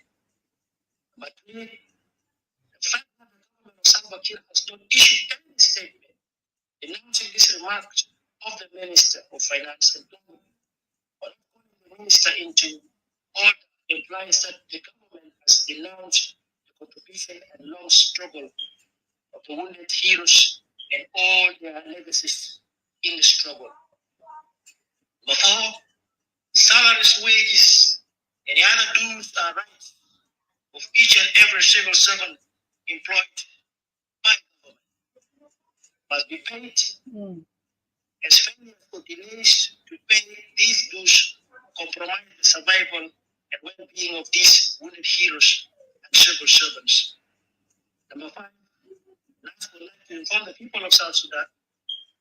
Number three, the fact that the government of Salva Kiir has not issued any statement denouncing these remarks of the Minister of Finance and Planning, or calling the Minister into order, implies that the government has denounced the contribution and long struggle of the wounded heroes and all their legacies in the struggle. Number four, salaries, wages, and the other dues are rights of each and every civil servant employed by the government must be paid. As failure for delays to pay these dues compromise the survival and well-being of these wounded heroes and civil servants. Number five, NAS would like to inform the people of South Sudan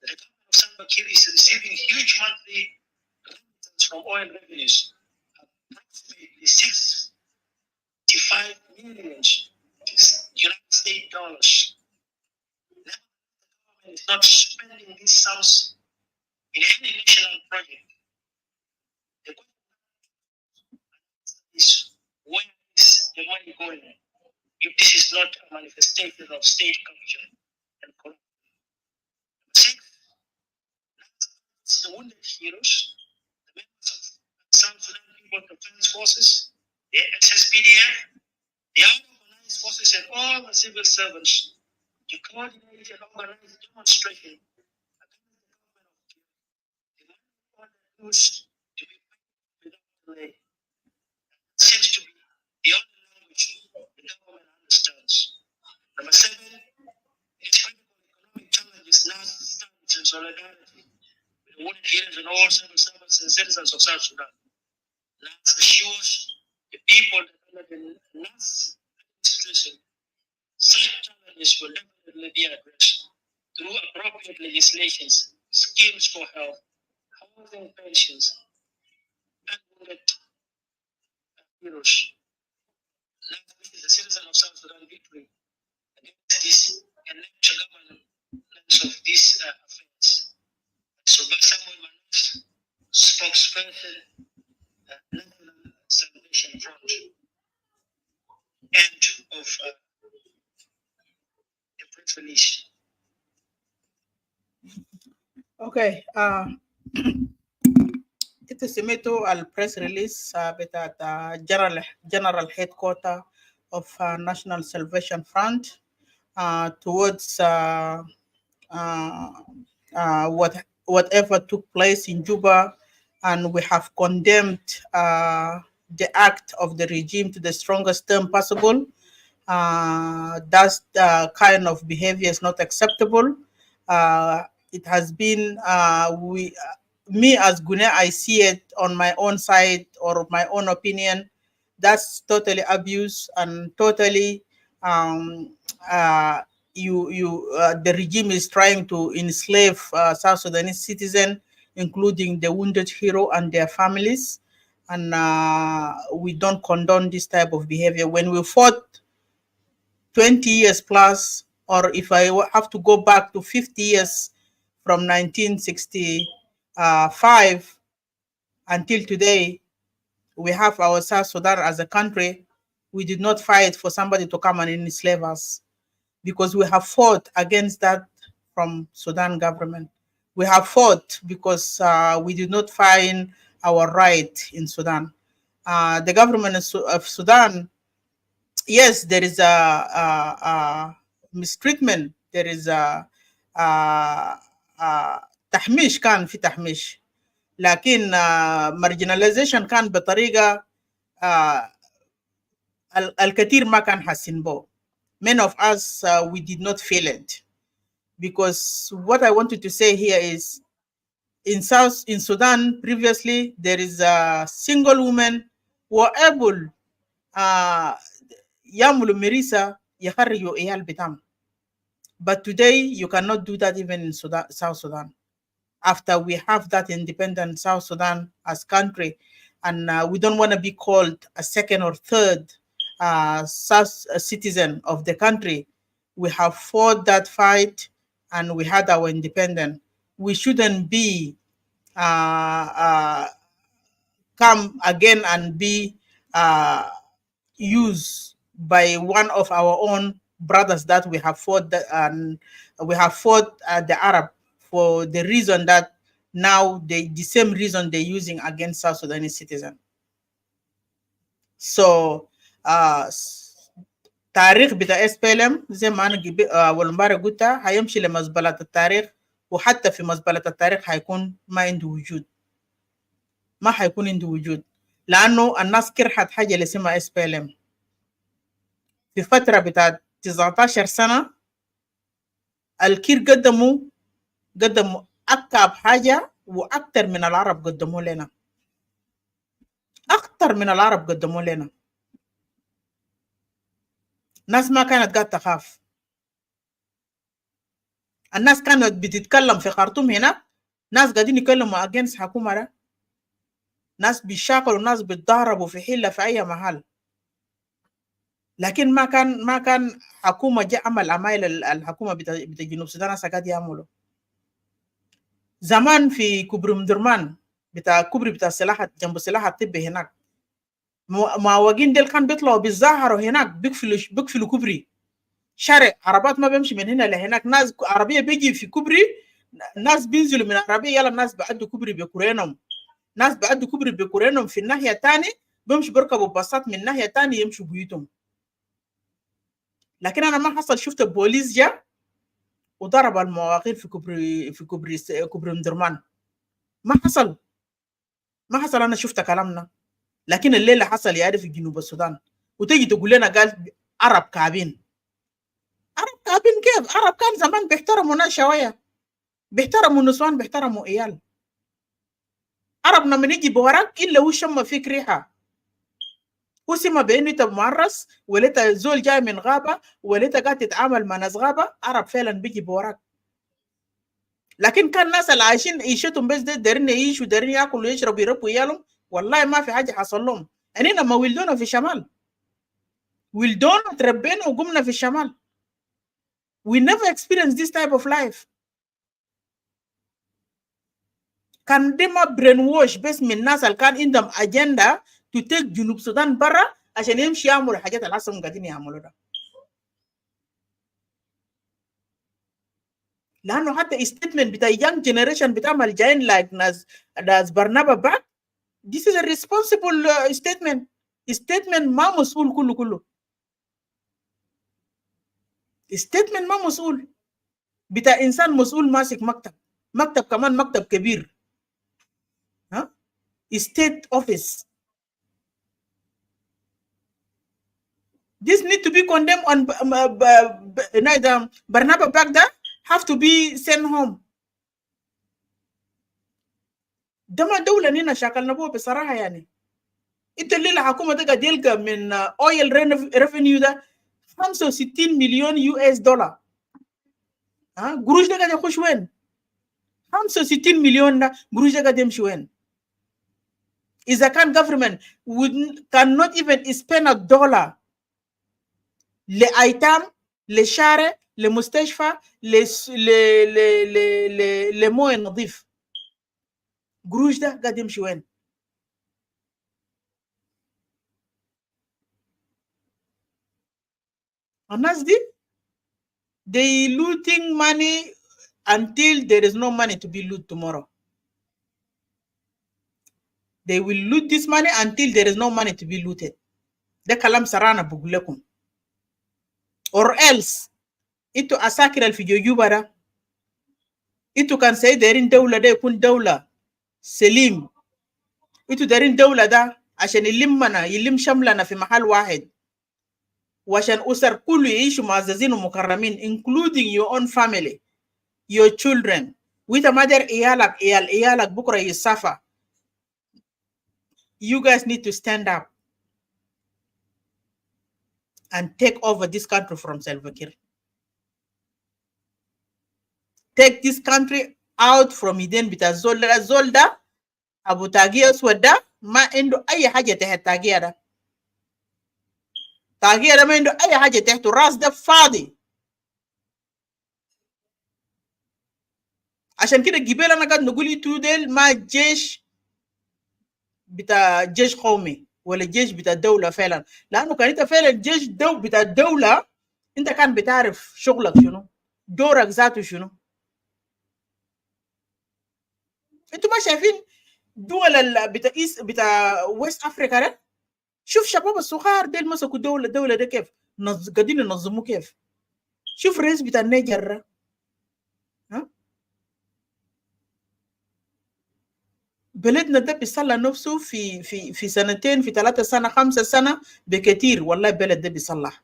that the government of Salva Kiir is receiving huge monthly remittances from oil revenues, approximately $65 million United States dollars. Now, the government is not spending these sums in any national project. The question is, where is the money going if this is not a manifestation of state corruption and corruption? Six, the wounded heroes, the members of South Sudan People Defense Forces, the SSPDF, the unorganized forces, and all the civil servants to coordinate and organize demonstration against the government of Kenya, demanding all the news to be paid without delay. That seems to be the only language the government understands. Number seven, its critical economic challenges now stands in solidarity with the wounded heroes and all civil servants and citizens of South Sudan. NAS assures the people that under the NAS administration, such challenges will definitely be addressed through appropriate legislations, schemes for health, housing, pensions, and wounded heroes. NAS wishes the citizen of South Sudan victory against this and nature governance of these affairs. So, Samuel Manas, spokesperson, National Salvation Front, end of the press release. Okay. Ito سمعتوا البريس ريليس بتاعت General Headquarter of National Salvation Front towards whatever took place in Juba, and we have condemned the act of the regime to the strongest term possible. That kind of behavior is not acceptable. It has been me as Gune, I see it on my own side or my own opinion. That's totally abuse and totally um, uh, the regime is trying to enslave South Sudanese citizens, including the wounded hero and their families. And we don't condone this type of behavior. When we fought 20 years plus, or if I have to go back to 50 years from 1965 until today, we have our South Sudan as a country. We did not fight for somebody to come and enslave us because we have fought against that from Sudan government. We have fought because we did not find our right in Sudan. The government of Sudan, yes, there is a mistreatment. There is تحميش كان في تحميش لكن marginalization كان بطريقة الكثير ما كان حاسين به. Many of us we did not feel it because what I wanted to say here is in Sudan previously there is a single woman who were able يعملوا مريسة يخرجوا عيال بتاعهم. But today you cannot do that even in South Sudan. After we have that independent South Sudan as country, and we don't want to be called a second or third citizen of the country. We have fought that fight and we had our independence. We shouldn't be come again and be used by one of our own brothers that we have fought and we have fought the Arab for the reason that now the same reason they're using against South Sudanese citizens. So تاريخ بتاع SPLM زي ما انا اول مره قلتها هيمشي لمزبله التاريخ وحتى في مزبله التاريخ هيكون ما عنده وجود ما هيكون عنده وجود لانه الناس كرهت حاجه اللي اسمها SPLM في فتره بتاع 19 سنه الكير قدموا اكتر حاجه واكثر من العرب قدموا لنا اكثر من العرب قدموا لنا الناس ما كانت قاعده تخاف الناس كانت بتتكلم في خرطوم هنا ناس قاعدين يكلموا against حكومه ده ناس بيشاكلوا ناس بيتضاربوا في حله في اي محل لكن ما كان حكومه جاء عمل عمايل الحكومه بتاع جنوب السودان هسه قاعد يعملوا زمان في كوبري مدرمان بتاع كوبري بتاع سلاح جنب سلاح الطبي هناك معوقين ديل كان بيطلعوا بيتظاهروا هناك بيقفلوا كوبري شارع عربات ما بيمشي من هنا لهناك ناس عربيه بيجي في كوبري ناس بينزلوا من العربيه يلا الناس بعدوا كوبري بكورينهم ناس بعدوا كوبري بكورينهم في الناحيه الثانيه بيمشوا بيركبوا باصات من الناحيه الثانيه يمشوا بيوتهم لكن انا ما حصل شفت البوليس جاء وضرب المواقير في كوبري مدرمان ما حصل انا شفت كلامنا لكن الليله حصل يعني في جنوب السودان وتيجي تقول لنا قال عرب كابين كيف عرب كان زمان بيحترموا ناس شويه بيحترموا نسوان بيحترموا عيال عرب لما يجي بوراك الا هو شم فيك ريحه هو سمى بانه انت معرس ولا انت زول جاي من غابه ولا انت قاعد تتعامل مع ناس غابه عرب فعلا بيجي بوراك لكن كان الناس اللي عايشين عيشتهم بس دايرين يعيشوا دايرين ياكلوا ويشربوا يربوا عيالهم والله ما في حاجه حصل لهم اننا ما ولدونا في الشمال ولدونا تربينا وقمنا في الشمال we never experienced this type of life كان ديما برين ووش بس من الناس اللي كان عندهم اجنده to take جنوب السودان برا عشان يمشي يعملوا الحاجات اللي اصلا قاعدين يعملوا ده لانه حتى statement بتاع young generation بتعمل جايين like ناس برنابا باك this is a responsible statement ما مسؤول كله statement ما مسؤول بتاع انسان مسؤول ماسك مكتب كمان مكتب كبير ها state office this need to be condemned on Barnaba back there have to be sent home دما دولة نينا شاكل نبوه بصراحة يعني. انت اللي الحكومة ده قاعد يلقى من اويل ريفينيو ده 65 مليون يو اس دولار. قروش ده قاعد يخش وين؟ 65 مليون ده قروش ده قاعد يمشي وين؟ إذا كان government cannot even spend a dollar لأيتام، لشارع، لمستشفى، لمويه نظيف، قروش ده قاعد يمشي وين؟ الناس دي they looting money until there is no money to be loot tomorrow. They will loot this money until there is no money to be looted. ده كلام سرانا بقول لكم. Or else إنتو أساكر في جوجوبا ده إنتو كان سي دارين دولة ده يكون دولة سليم. إنتو دارين دولة ده عشان يلم شملنا في محل واحد، وعشان أسر كله يعيشوا معززين ومكرمين including your own family, your children. وإنت ما دار إيالك بكرة يسافر. You guys need to stand up and take over this country from Salva Kii. Take this country out from Eden bita zolda Abu Tagia Swada ma endo ay haja تحت تاجيا ده. تاجيا ده ما endo ay haja تحت راس ده فاضي. عشان كده جبال انا قاعد نقول انتو ديل ما جيش بتاع جيش قومي ولا جيش بتاع الدولة فعلا، لانه كان انت فعلا جيش بتاع الدولة انت كان بتعرف شغلك شنو، دورك ذاته شنو. انتوا ما شايفين دول بتاع ويست افريكا ده؟ شوف شباب الصغار ديل مسكوا الدولة ده كيف قاعدين ينظموا كيف. شوف رئيس بتاع النيجر بلدنا ده بيصلى نفسه في سنتين، في 3 سنة، 5 سنة بكتير. والله بلد ده بيصلح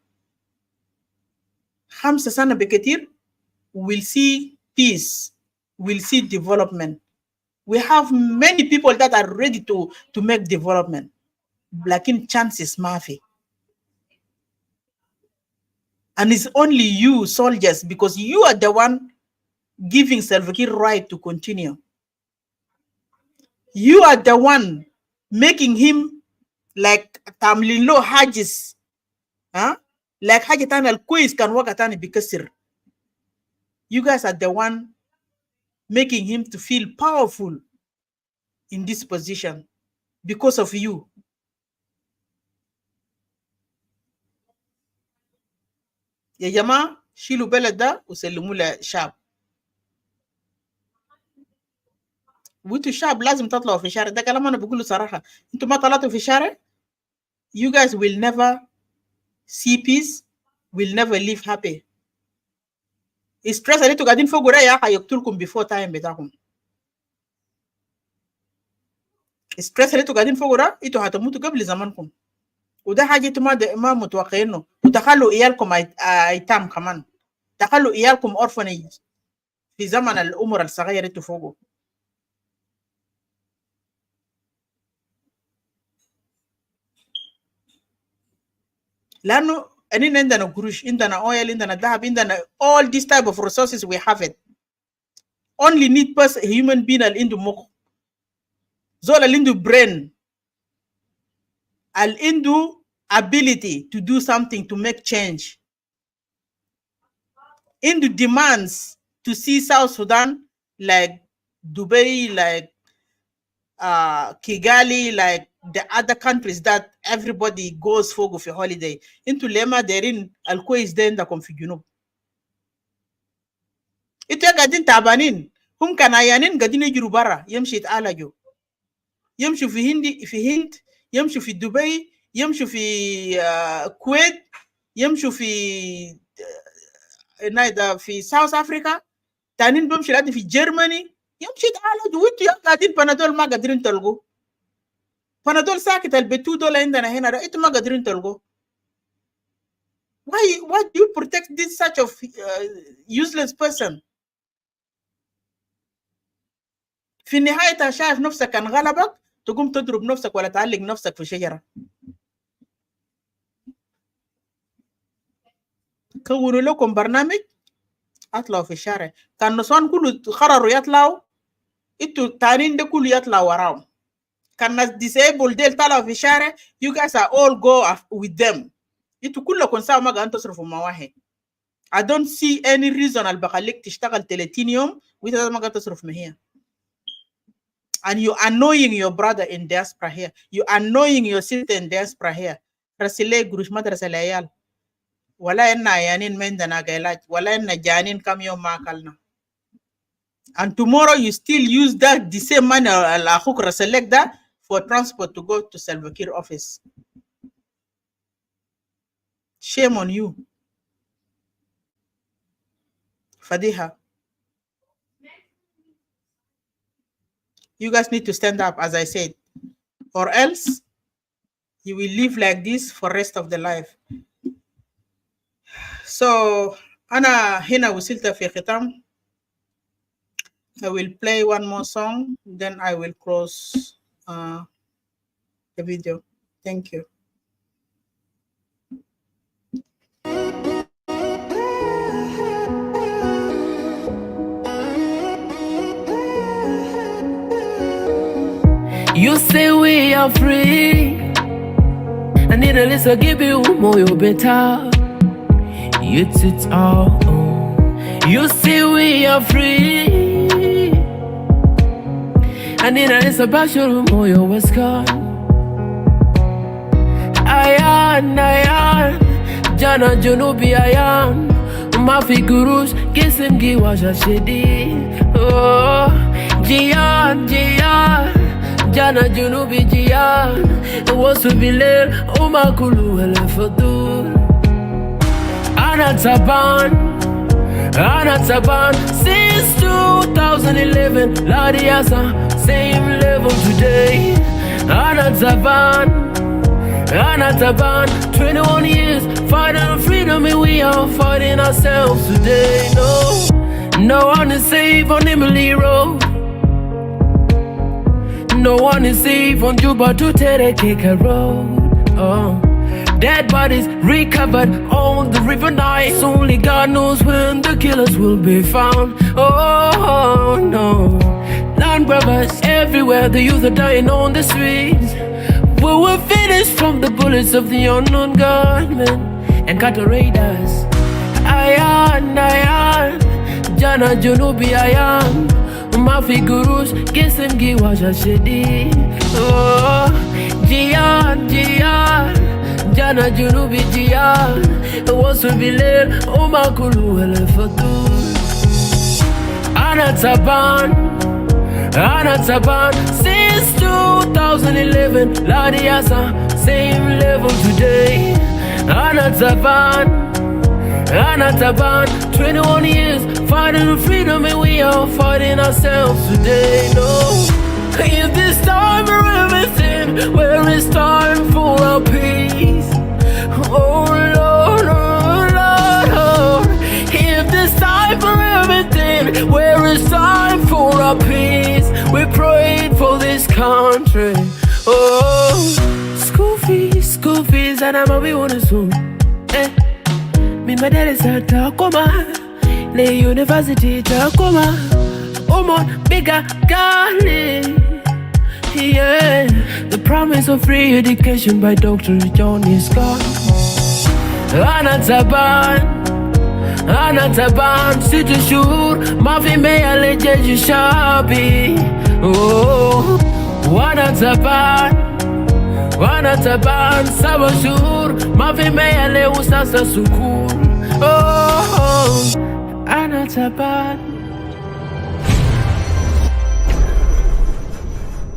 5 سنة بكتير. We'll see peace, we'll see development. We have many people that are ready to make development, لكن chances ما في. And it's only you soldiers, because you are the one giving Salva Kii right to continue. You are the one making him like tamlin lo hajis, like hajitana al-Kwis kan wakatani bikasir. You guys are the one making him to feel powerful in this position because of you. يا جماعة شيلوا بلد ده وسلموا للشعب. وانتوا الشعب لازم تطلعوا في الشارع. ده كلام انا بقوله صراحة. انتوا ما طلعتوا في الشارع you guys will never see peace, will never live happy. stress اللي انتوا قاعدين فوقه ده يا هيقتلكم before time بتاعكم. stress اللي انتوا قاعدين فوقه ده انتوا هتموتوا قبل زمانكم. وده حاجة انتوا ما متوقعينه. وتخلوا ايالكم ايتام كمان. تخلوا ايالكم orphanage في زمن الامور الصغيرة انتوا فوقه. لانه اننا عندنا قروش، عندنا اويل، عندنا ذهب، عندنا all this type of resources we have it. only need person human being اللي عنده مخ، زول اللي عنده brain، اللي عنده ability to do something to make change. عنده demands to see South Sudan like Dubai, like Kigali, like the other countries that everybody goes for holiday. Into lema derin al-Kwis den da konfigino. Ito ya gadin tabanin. Hum kanayanin gadin yjiru bara. Yamshi italajo. Yamshu fi Hind, yamshu fi Dubai, yamshu fi Kuwait, yamshu fi naida fi South Africa. Tanin bamshi lati fi Germany. يمشي تعالى دويتو يا قاعدين بنادول ما قادرين تلقوا. بنادول ساكت البتو دول عندنا هنا ده انتوا ما قادرين تلقوا. Why do you protect this such of useless person? في النهاية شايف نفسك كان غلبك تقوم تضرب نفسك ولا تعلق نفسك في شجرة. كونوا لكم برنامج اطلعوا في الشارع. كان نسوان كله قرروا يطلعوا، انتوا التانيين ده كله يطلعوا وراهم. كان ناس disabled ديل طلعوا في الشارع. You guys are all go with them. انتوا كلكم ساعة ما قاعدين تصرفوا مواهب. I don't see any reason اللي بخليك تشتغل 30 يوم وانت ما قاعد تصرف مهية. And you annoying your brother in diaspora here. You annoying your sister in diaspora here. رسلي قروش مدرسة العيال. ولا إن عيانين من دنا قيلات ولا إن جانين كم يوم ما أكلنا. And tomorrow you still use that the same money الأخوك رسلك ده for transport to go to Salva Kii office. Shame on you. Fadiha. You guys need to stand up, as I said, or else you will live like this for the rest of the life. So, أنا هنا وصلت في ختام. I will play one more song, then I will close the video. Thank you. You say we are free, and in a list I give you more, you better. It's all. You say we are free, and in a list about your more, you was gone. Ayan, Jana Junubi ayan, Mafi Gurus, Kisim Giwaja Shedi. Oh, Jian. Jana Junubi Jian, Wasu Bilel, Umakulu Elefadur. Anataban, since 2011, Ladiasa, same level today. Anataban, 21 years, fighting for freedom, and we are fighting ourselves today. No one is safe on Emily Road. No one is safe on Juba to Terekeka Road. Oh. Dead bodies recovered on the river Nile. Only God knows when the killers will be found. Oh no. Land grabbers everywhere, the youth are dying on the streets. We were finished from the bullets of the unknown gunmen and cattle raiders. Ayan, Jana Junubi ayan, Mafi Gurus, Kisim Giwaja Shedi. Oh, Jian, Jana Junubi Jian, Wasu Bilel, Umakulu Elefatur. Anataban, since 2011, Ladiasa, same level today. Anataban, 21 years, fighting for freedom, and we are fighting ourselves today. No, is this time for everything? Where is time for our peace? Oh Lord, if this time for everything, where is time for our peace? We prayed for this country. Oh, school fees, and I'm a we wanna soon. Me my dad is at Takoma, the university Takoma. Bigger garden. Yeah, the promise of free education by Dr. John is gone. Anataban, City Shur, Mafi Mayale Jeju Shabi. Oh, Anataban, Sabashur, Mafi Mayale Usasa Sukur. Oh, Anataban.